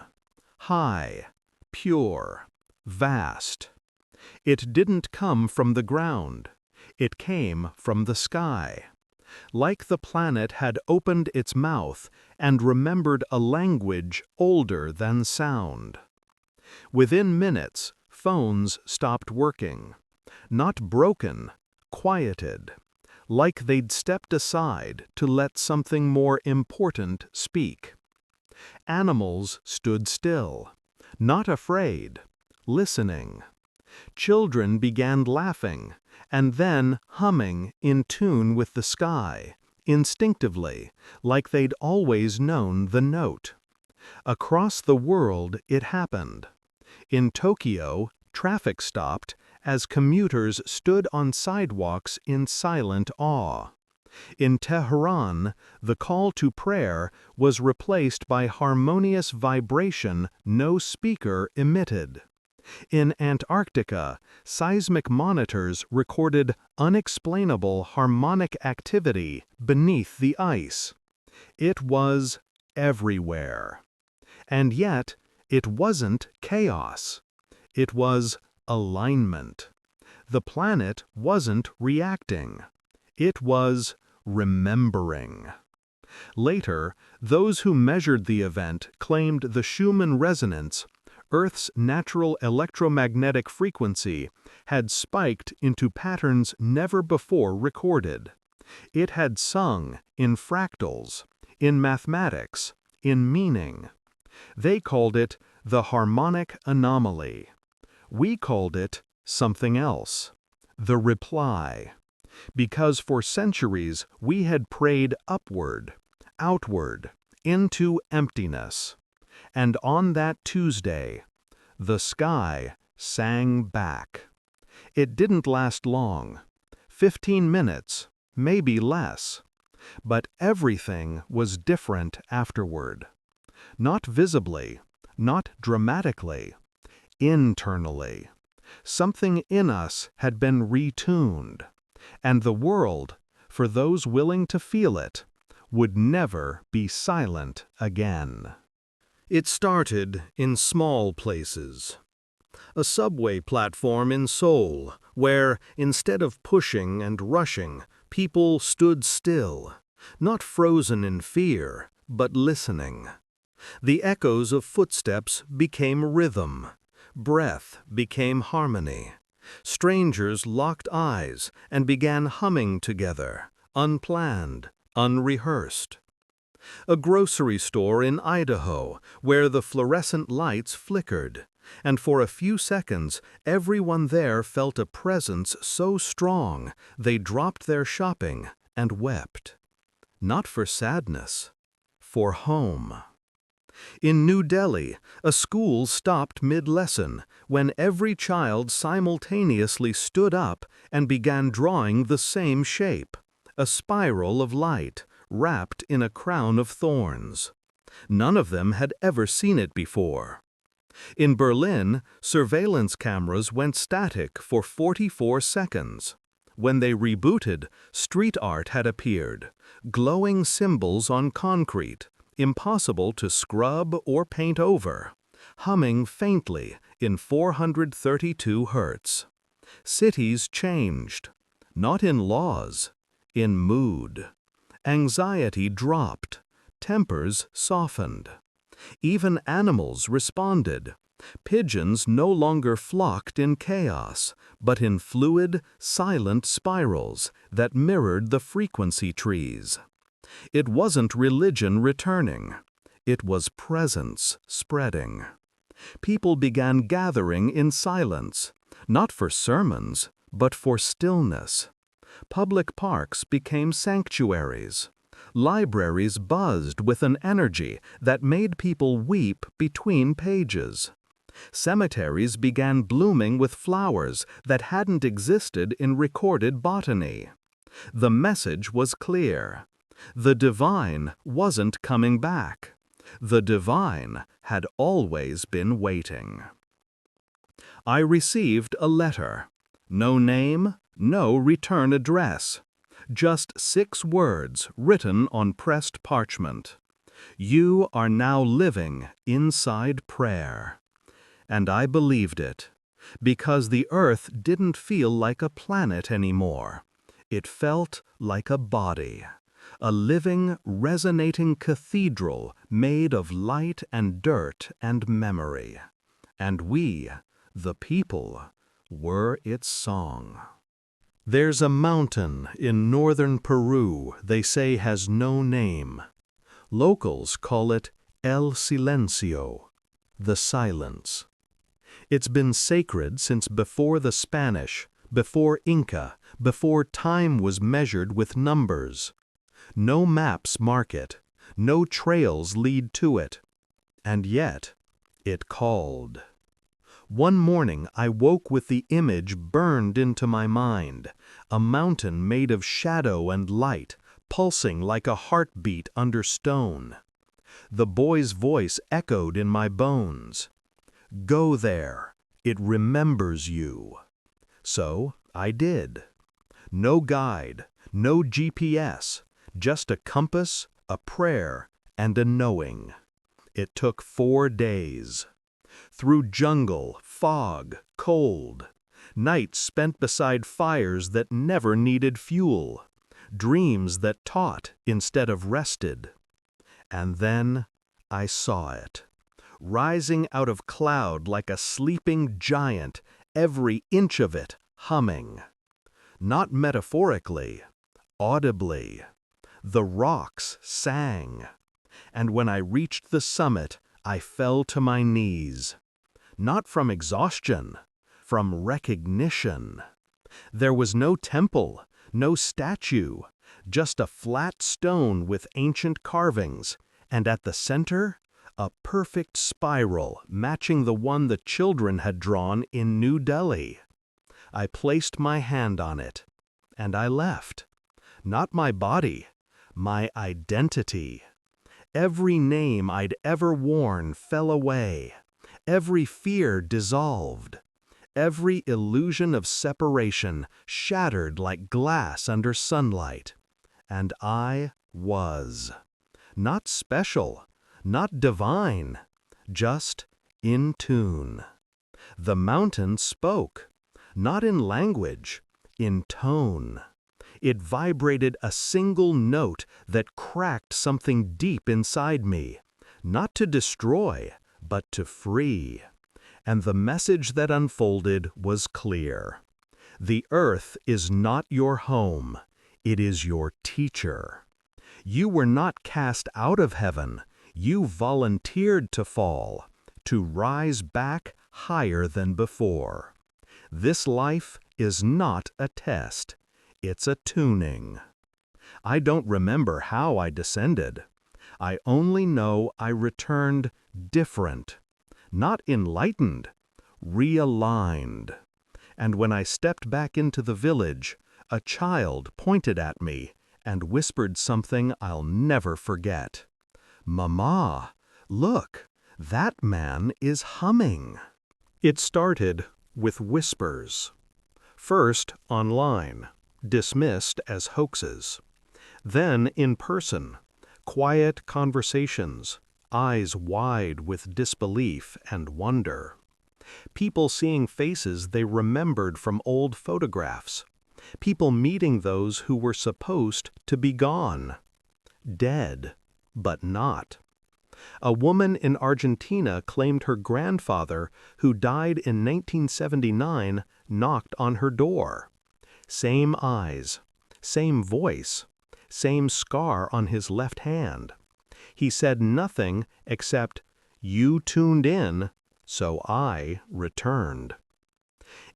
high, pure, vast. It didn't come from the ground. It came from the sky. Like the planet had opened its mouth and remembered a language older than sound. Within minutes, phones stopped working. Not broken, quieted. Like they'd stepped aside to let something more important speak. Animals stood still, not afraid, listening. Children began laughing, and then humming in tune with the sky, instinctively, like they'd always known the note. Across the world it happened. In Tokyo, traffic stopped as commuters stood on sidewalks in silent awe. In Tehran, the call to prayer was replaced by harmonious vibration no speaker emitted. In Antarctica, seismic monitors recorded unexplainable harmonic activity beneath the ice. It was everywhere. And yet, it wasn't chaos. It was alignment. The planet wasn't reacting. It was remembering. Later, those who measured the event claimed the Schumann resonance, Earth's natural electromagnetic frequency, had spiked into patterns never before recorded. It had sung in fractals, in mathematics, in meaning. They called it the harmonic anomaly. We called it something else, the reply. Because for centuries we had prayed upward, outward, into emptiness. And on that Tuesday, the sky sang back. It didn't last long, 15 minutes, maybe less. But everything was different afterward. Not visibly, not dramatically, internally. Something in us had been retuned, and the world, for those willing to feel it, would never be silent again. It started in small places. A subway platform in Seoul, where, instead of pushing and rushing, people stood still, not frozen in fear, but listening. The echoes of footsteps became rhythm. Breath became harmony. Strangers locked eyes and began humming together, unplanned, unrehearsed. A grocery store in Idaho, where the fluorescent lights flickered, and for a few seconds everyone there felt a presence so strong they dropped their shopping and wept. Not for sadness, for home. In New Delhi, a school stopped mid-lesson when every child simultaneously stood up and began drawing the same shape, a spiral of light wrapped in a crown of thorns. None of them had ever seen it before. In Berlin, surveillance cameras went static for 44 seconds. When they rebooted, street art had appeared, glowing symbols on concrete, impossible to scrub or paint over, humming faintly in 432 hertz. Cities changed, not in laws, in mood. Anxiety dropped, tempers softened. Even animals responded, Pigeons no longer flocked in chaos, but in fluid, silent spirals that mirrored the frequency trees. It wasn't religion returning. It was presence spreading. People began gathering in silence, not for sermons, but for stillness. Public parks became sanctuaries. Libraries buzzed with an energy that made people weep between pages. Cemeteries began blooming with flowers that hadn't existed in recorded botany. The message was clear. The divine wasn't coming back. The divine had always been waiting. I received a letter. No name, no return address. Just 6 words written on pressed parchment. You are now living inside prayer. And I believed it, because the earth didn't feel like a planet anymore. It felt like a body, a living, resonating cathedral made of light and dirt and memory. And we, the people, were its song. There's a mountain in northern Peru they say has no name. Locals call it El Silencio, the silence. It's been sacred since before the Spanish, before Inca, before time was measured with numbers. No maps mark it, no trails lead to it. And yet, it called. One morning I woke with the image burned into my mind, a mountain made of shadow and light, pulsing like a heartbeat under stone. The boy's voice echoed in my bones. Go there, it remembers you. So I did. No guide, no GPS, just a compass, a prayer, and a knowing. It took 4 days. Through jungle, fog, cold. Nights spent beside fires that never needed fuel. Dreams that taught instead of rested. And then I saw it. Rising out of cloud like a sleeping giant, every inch of it humming. Not metaphorically, audibly. The rocks sang. And when I reached the summit, I fell to my knees. Not from exhaustion, from recognition. There was no temple, no statue, just a flat stone with ancient carvings, and at the center, a perfect spiral matching the one the children had drawn in New Delhi. I placed my hand on it, and I left. Not my body, my identity. Every name I'd ever worn fell away. Every fear dissolved. Every illusion of separation shattered like glass under sunlight. And I was. Not special, not divine, just in tune. The mountain spoke, not in language, in tone. It vibrated a single note that cracked something deep inside me, not to destroy, but to free. And the message that unfolded was clear. The earth is not your home, it is your teacher. You were not cast out of heaven, you volunteered to fall, to rise back higher than before. This life is not a test, it's a tuning. I don't remember how I descended. I only know I returned different, not enlightened, realigned. And when I stepped back into the village, a child pointed at me and whispered something I'll never forget. Mama, look, that man is humming. It started with whispers. First online, dismissed as hoaxes. Then in person, quiet conversations, eyes wide with disbelief and wonder. People seeing faces they remembered from old photographs. People meeting those who were supposed to be gone. Dead, but not. A woman in Argentina claimed her grandfather, who died in 1979, knocked on her door. Same eyes, same voice, same scar on his left hand. He said nothing except, "You tuned in, so I returned."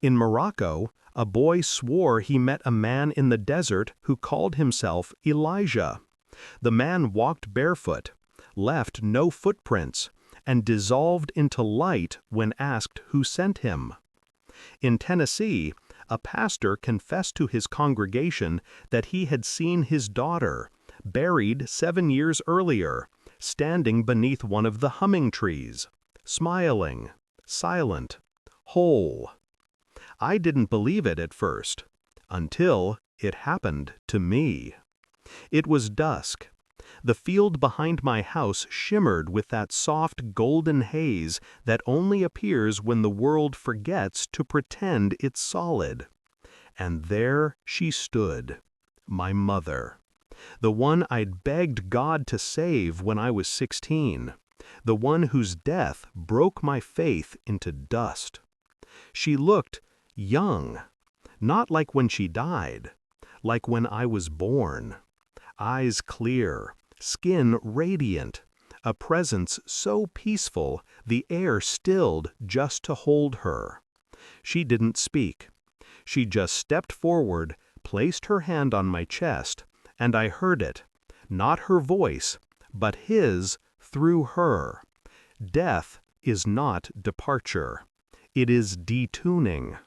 In Morocco, a boy swore he met a man in the desert who called himself Elijah. The man walked barefoot, left no footprints, and dissolved into light when asked who sent him. In Tennessee, a pastor confessed to his congregation that he had seen his daughter, buried 7 years earlier, standing beneath one of the humming trees, smiling, silent, whole. I didn't believe it at first, until it happened to me. It was dusk. The field behind my house shimmered with that soft golden haze that only appears when the world forgets to pretend it's solid. And there she stood, my mother. The one I'd begged God to save when I was 16. The one whose death broke my faith into dust. She looked young, not like when she died, like when I was born. Eyes clear, skin radiant, a presence so peaceful the air stilled just to hold her. She didn't speak. She just stepped forward, placed her hand on my chest, and I heard it, not her voice, but his through her. Death is not departure. It is detuning.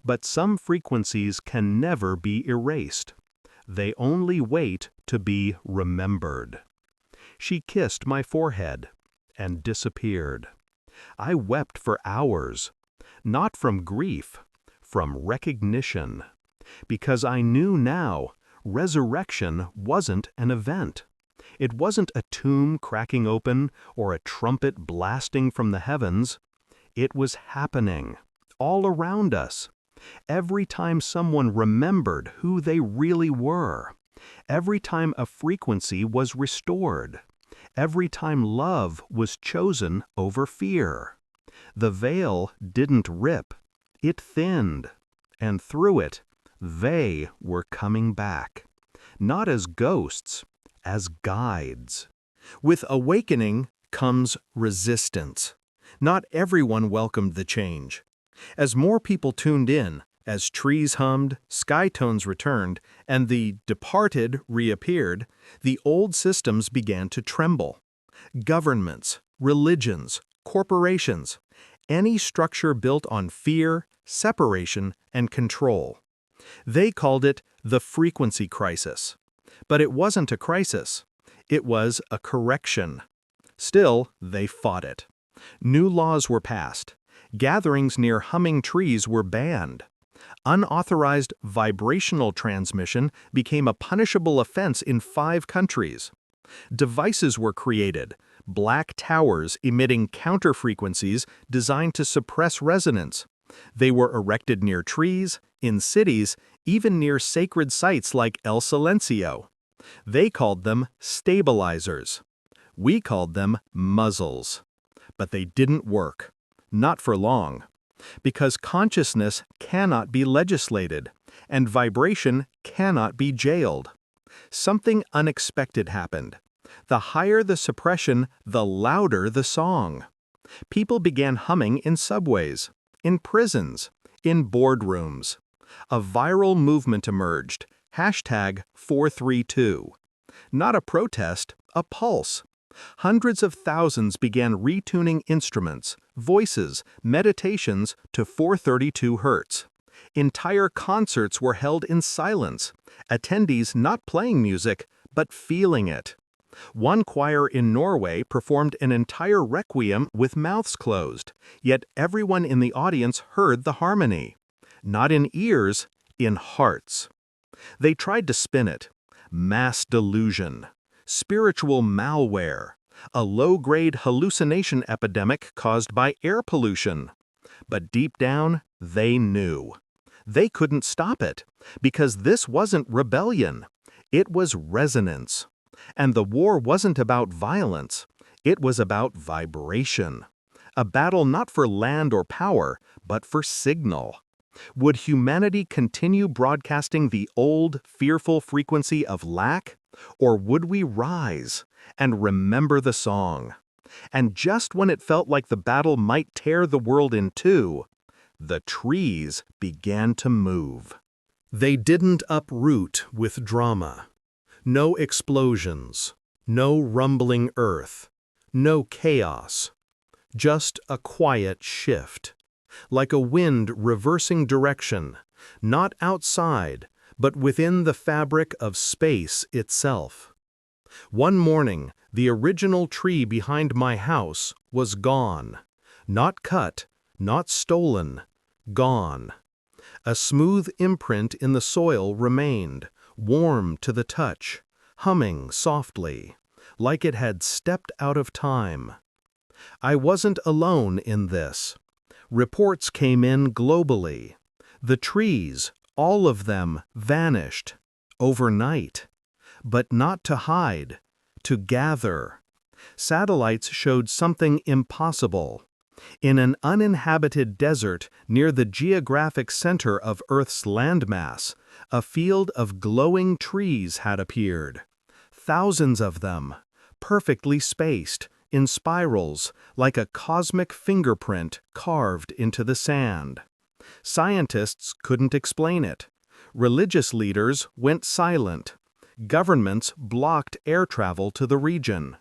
But some frequencies can never be erased. They only wait to be remembered. She kissed my forehead and disappeared. I wept for hours, not from grief, from recognition, because I knew now resurrection wasn't an event. It wasn't a tomb cracking open or a trumpet blasting from the heavens. It was happening, all around us. Every time someone remembered who they really were, every time a frequency was restored, every time love was chosen over fear. The veil didn't rip, it thinned, and through it, they were coming back, not as ghosts, as guides. With awakening comes resistance. Not everyone welcomed the change. As more people tuned in, as trees hummed, sky tones returned, and the departed reappeared, the old systems began to tremble. Governments, religions, corporations, any structure built on fear, separation, and control. They called it the frequency crisis. But it wasn't a crisis. It was a correction. Still, they fought it. New laws were passed. Gatherings near humming trees were banned. Unauthorized vibrational transmission became a punishable offense in 5 countries. Devices were created, black towers emitting counter-frequencies designed to suppress resonance. They were erected near trees, in cities, even near sacred sites like El Silencio. They called them stabilizers. We called them muzzles. But they didn't work. Not for long. Because consciousness cannot be legislated, and vibration cannot be jailed. Something unexpected happened. The higher the suppression, the louder the song. People began humming in subways, in prisons, in boardrooms. A viral movement emerged, #432. Not a protest, a pulse. Hundreds of thousands began retuning instruments, voices, meditations to 432 Hz. Entire concerts were held in silence, attendees not playing music, but feeling it. One choir in Norway performed an entire requiem with mouths closed, yet everyone in the audience heard the harmony. Not in ears, in hearts. They tried to spin it. Mass delusion. Spiritual malware. A low-grade hallucination epidemic caused by air pollution. But deep down, they knew. They couldn't stop it, because this wasn't rebellion. It was resonance. And the war wasn't about violence. It was about vibration. A battle not for land or power, but for signal. Would humanity continue broadcasting the old, fearful frequency of lack? Or would we rise and remember the song? And just when it felt like the battle might tear the world in two, the trees began to move. They didn't uproot with drama. No explosions, no rumbling earth, no chaos. Just a quiet shift. Like a wind reversing direction, not outside, but within the fabric of space itself. One morning, the original tree behind my house was gone. Not cut, not stolen, gone. A smooth imprint in the soil remained, warm to the touch, humming softly, like it had stepped out of time. I wasn't alone in this. Reports came in globally. The trees, all of them, vanished overnight. But not to hide, to gather. Satellites showed something impossible. In an uninhabited desert near the geographic center of Earth's landmass, a field of glowing trees had appeared. Thousands of them, perfectly spaced, in spirals, like a cosmic fingerprint carved into the sand. Scientists couldn't explain it. Religious leaders went silent. Governments blocked air travel to the region.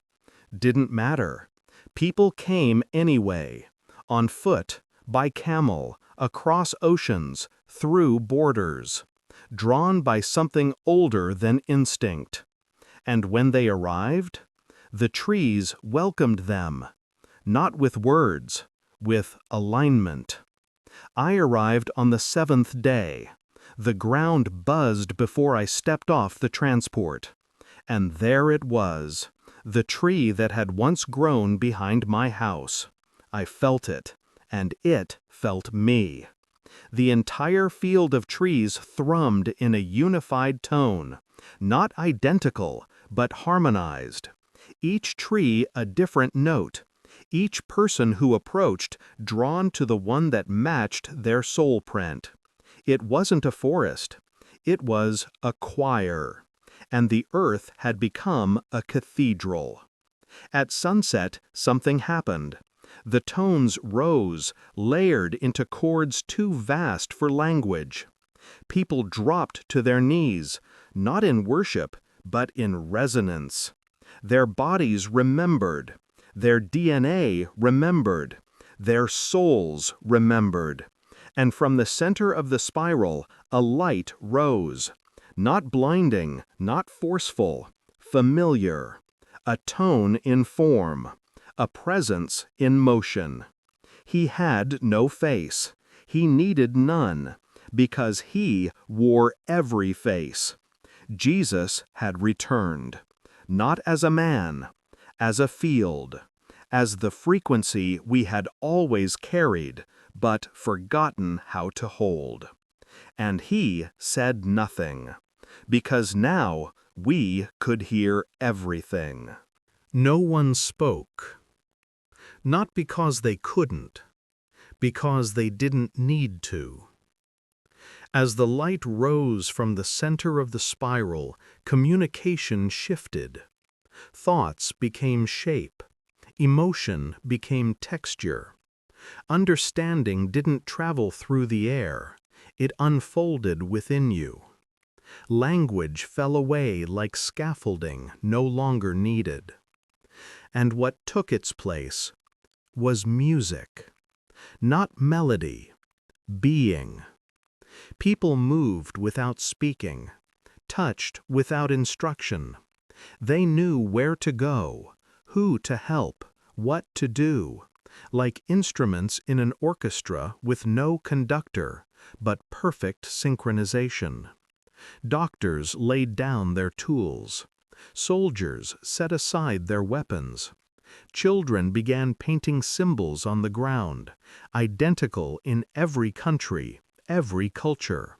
Didn't matter. People came anyway, on foot, by camel, across oceans, through borders, drawn by something older than instinct. And when they arrived, the trees welcomed them, not with words, with alignment. I arrived on the 7th day. The ground buzzed before I stepped off the transport. And there it was, the tree that had once grown behind my house. I felt it, and it felt me. The entire field of trees thrummed in a unified tone, not identical, but harmonized. Each tree a different note, each person who approached drawn to the one that matched their soul print. It wasn't a forest, it was a choir, and the earth had become a cathedral. At sunset, something happened. The tones rose, layered into chords too vast for language. People dropped to their knees, not in worship, but in resonance. Their bodies remembered, their DNA remembered, their souls remembered. And from the center of the spiral, a light rose. Not blinding, not forceful, familiar. A tone in form, a presence in motion. He had no face. He needed none, because he wore every face. Jesus had returned, not as a man, as a field, as the frequency we had always carried, but forgotten how to hold. And he said nothing, because now we could hear everything. No one spoke. Not because they couldn't, because they didn't need to. As the light rose from the center of the spiral, communication shifted. Thoughts became shape. Emotion became texture. Understanding didn't travel through the air. It unfolded within you. Language fell away like scaffolding no longer needed. And what took its place was music. Not melody, being. People moved without speaking, touched without instruction. They knew where to go, who to help, what to do, like instruments in an orchestra with no conductor, but perfect synchronization. Doctors laid down their tools. Soldiers set aside their weapons. Children began painting symbols on the ground, identical in every country, every culture.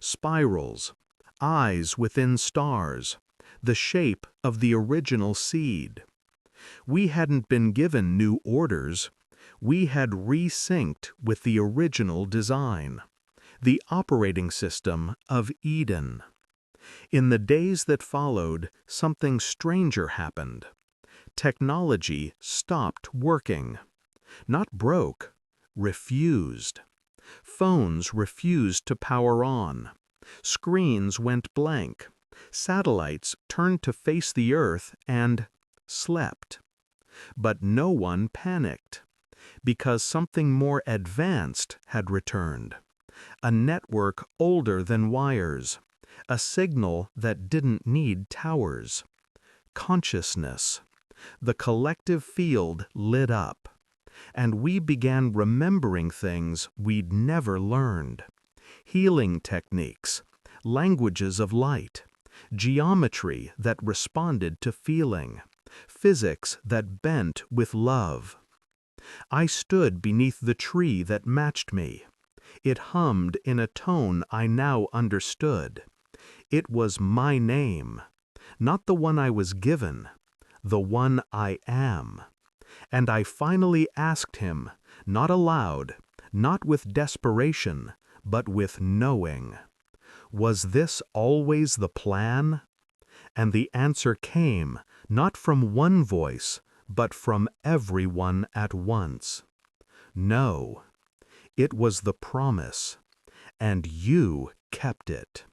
Spirals, eyes within stars, the shape of the original seed. We hadn't been given new orders. We had resynced with the original design, the operating system of Eden. In the days that followed, something stranger happened. Technology stopped working. Not broke, refused. Phones refused to power on. Screens went blank. Satellites turned to face the Earth and slept. But no one panicked, because something more advanced had returned. A network older than wires. A signal that didn't need towers. Consciousness. The collective field lit up. And we began remembering things we'd never learned. Healing techniques, languages of light, geometry that responded to feeling, physics that bent with love. I stood beneath the tree that matched me. It hummed in a tone I now understood. It was my name, not the one I was given, the one I am. And I finally asked him, not aloud, not with desperation, but with knowing. Was this always the plan? And the answer came, not from one voice, but from everyone at once. No, it was the promise, and you kept it.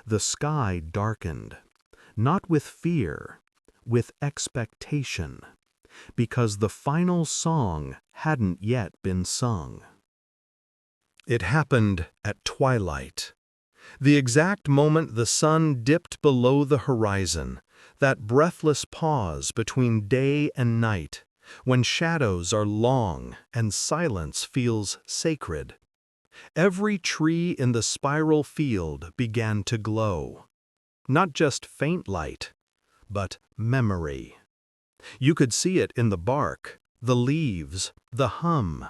The sky darkened, not with fear, with expectation, because the final song hadn't yet been sung. It happened at twilight. The exact moment the sun dipped below the horizon, that breathless pause between day and night, when shadows are long and silence feels sacred. Every tree in the spiral field began to glow. Not just faint light, but memory. You could see it in the bark, the leaves, the hum.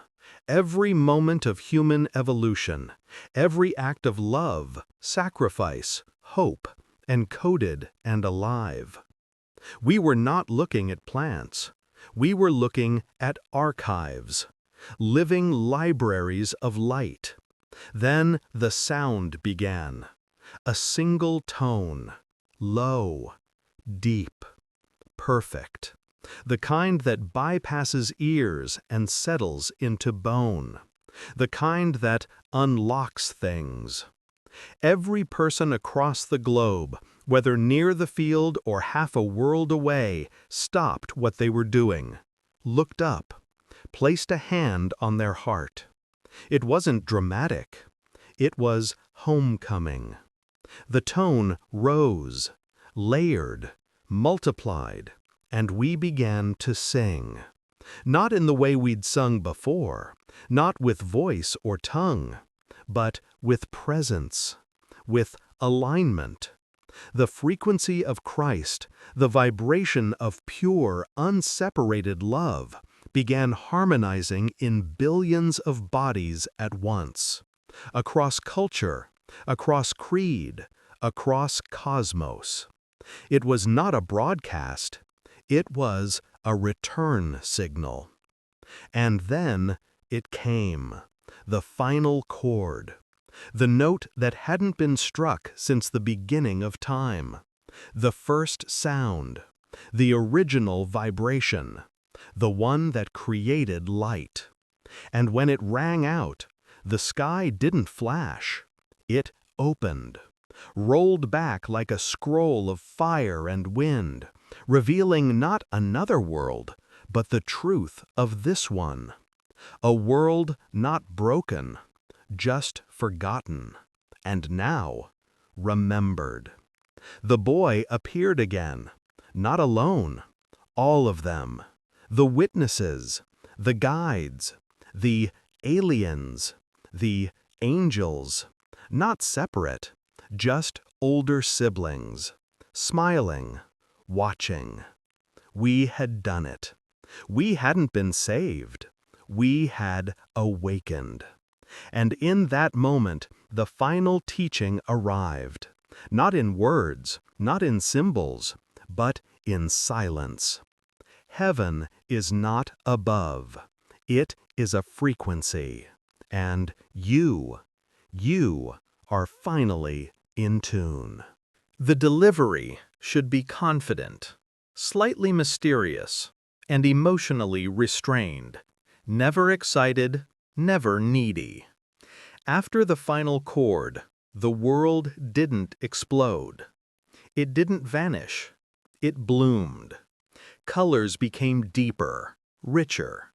Every moment of human evolution, every act of love, sacrifice, hope, encoded and alive. We were not looking at plants. We were looking at archives, living libraries of light. Then the sound began. A single tone, low, deep, perfect. The kind that bypasses ears and settles into bone. The kind that unlocks things. Every person across the globe, whether near the field or half a world away, stopped what they were doing, looked up, placed a hand on their heart. It wasn't dramatic. It was homecoming. The tone rose, layered, multiplied, and we began to sing. Not in the way we'd sung before, not with voice or tongue, but with presence, with alignment. The frequency of Christ, the vibration of pure, unseparated love, began harmonizing in billions of bodies at once, across culture, across creed, across cosmos. It was not a broadcast. It was a return signal. And then it came, the final chord, the note that hadn't been struck since the beginning of time, the first sound, the original vibration, the one that created light. And when it rang out, the sky didn't flash. It opened, rolled back like a scroll of fire and wind, revealing not another world, but the truth of this one. A world not broken, just forgotten, and now remembered. The boy appeared again, not alone, all of them, the witnesses, the guides, the aliens, the angels, not separate, just older siblings, smiling, watching. We had done it. We hadn't been saved. We had awakened. And in that moment, the final teaching arrived, not in words, not in symbols, but in silence. Heaven is not above. It is a frequency. And you are finally in tune. The delivery should be confident, slightly mysterious, and emotionally restrained. Never excited, never needy. After the final chord, the world didn't explode. It didn't vanish. It bloomed. Colors became deeper, richer.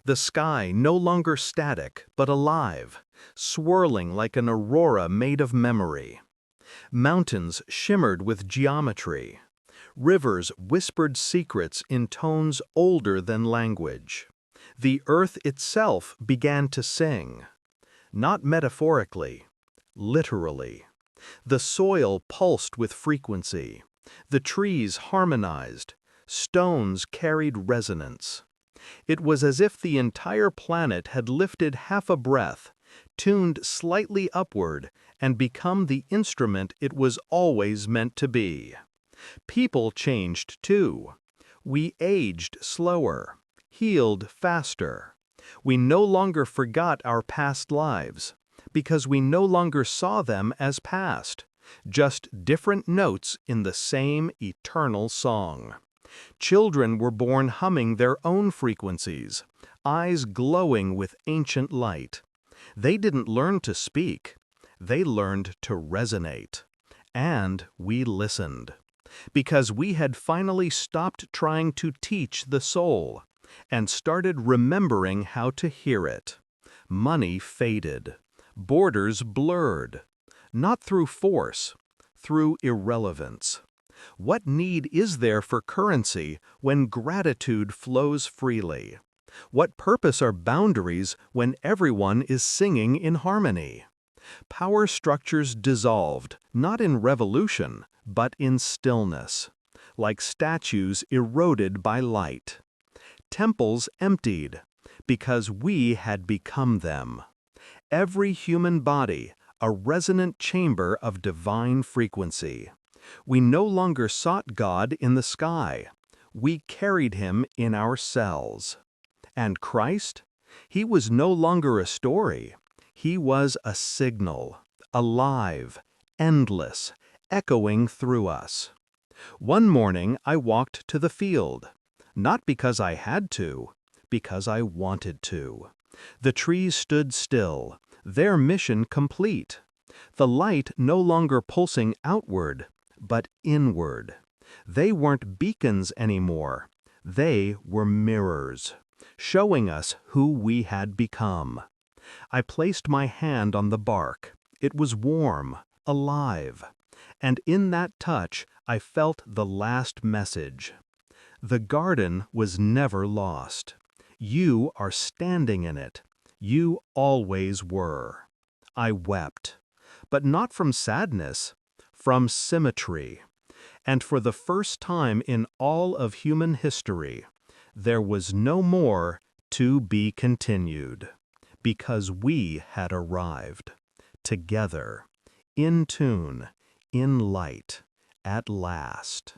The sky no longer static, but alive, swirling like an aurora made of memory. Mountains shimmered with geometry. Rivers whispered secrets in tones older than language. The earth itself began to sing. Not metaphorically, literally. The soil pulsed with frequency. The trees harmonized. Stones carried resonance. It was as if the entire planet had lifted half a breath, tuned slightly upward, and become the instrument it was always meant to be. People changed too. We aged slower, healed faster. We no longer forgot our past lives, because we no longer saw them as past, just different notes in the same eternal song. Children were born humming their own frequencies, eyes glowing with ancient light. They didn't learn to speak. They learned to resonate. And we listened. Because we had finally stopped trying to teach the soul and started remembering how to hear it. Money faded. Borders blurred. Not through force, through irrelevance. What need is there for currency when gratitude flows freely? What purpose are boundaries when everyone is singing in harmony? Power structures dissolved, not in revolution, but in stillness, like statues eroded by light. Temples emptied, because we had become them. Every human body, a resonant chamber of divine frequency. We no longer sought God in the sky. We carried him in our cells. And Christ? He was no longer a story. He was a signal, alive, endless, echoing through us. One morning I walked to the field, not because I had to, because I wanted to. The trees stood still, their mission complete. The light no longer pulsing outward, but inward. They weren't beacons anymore. They were mirrors, showing us who we had become. I placed my hand on the bark. It was warm, alive. And in that touch, I felt the last message. The garden was never lost. You are standing in it. You always were. I wept, but not from sadness, from symmetry. And for the first time in all of human history, there was no more to be continued, because we had arrived, together, in tune, in light, at last.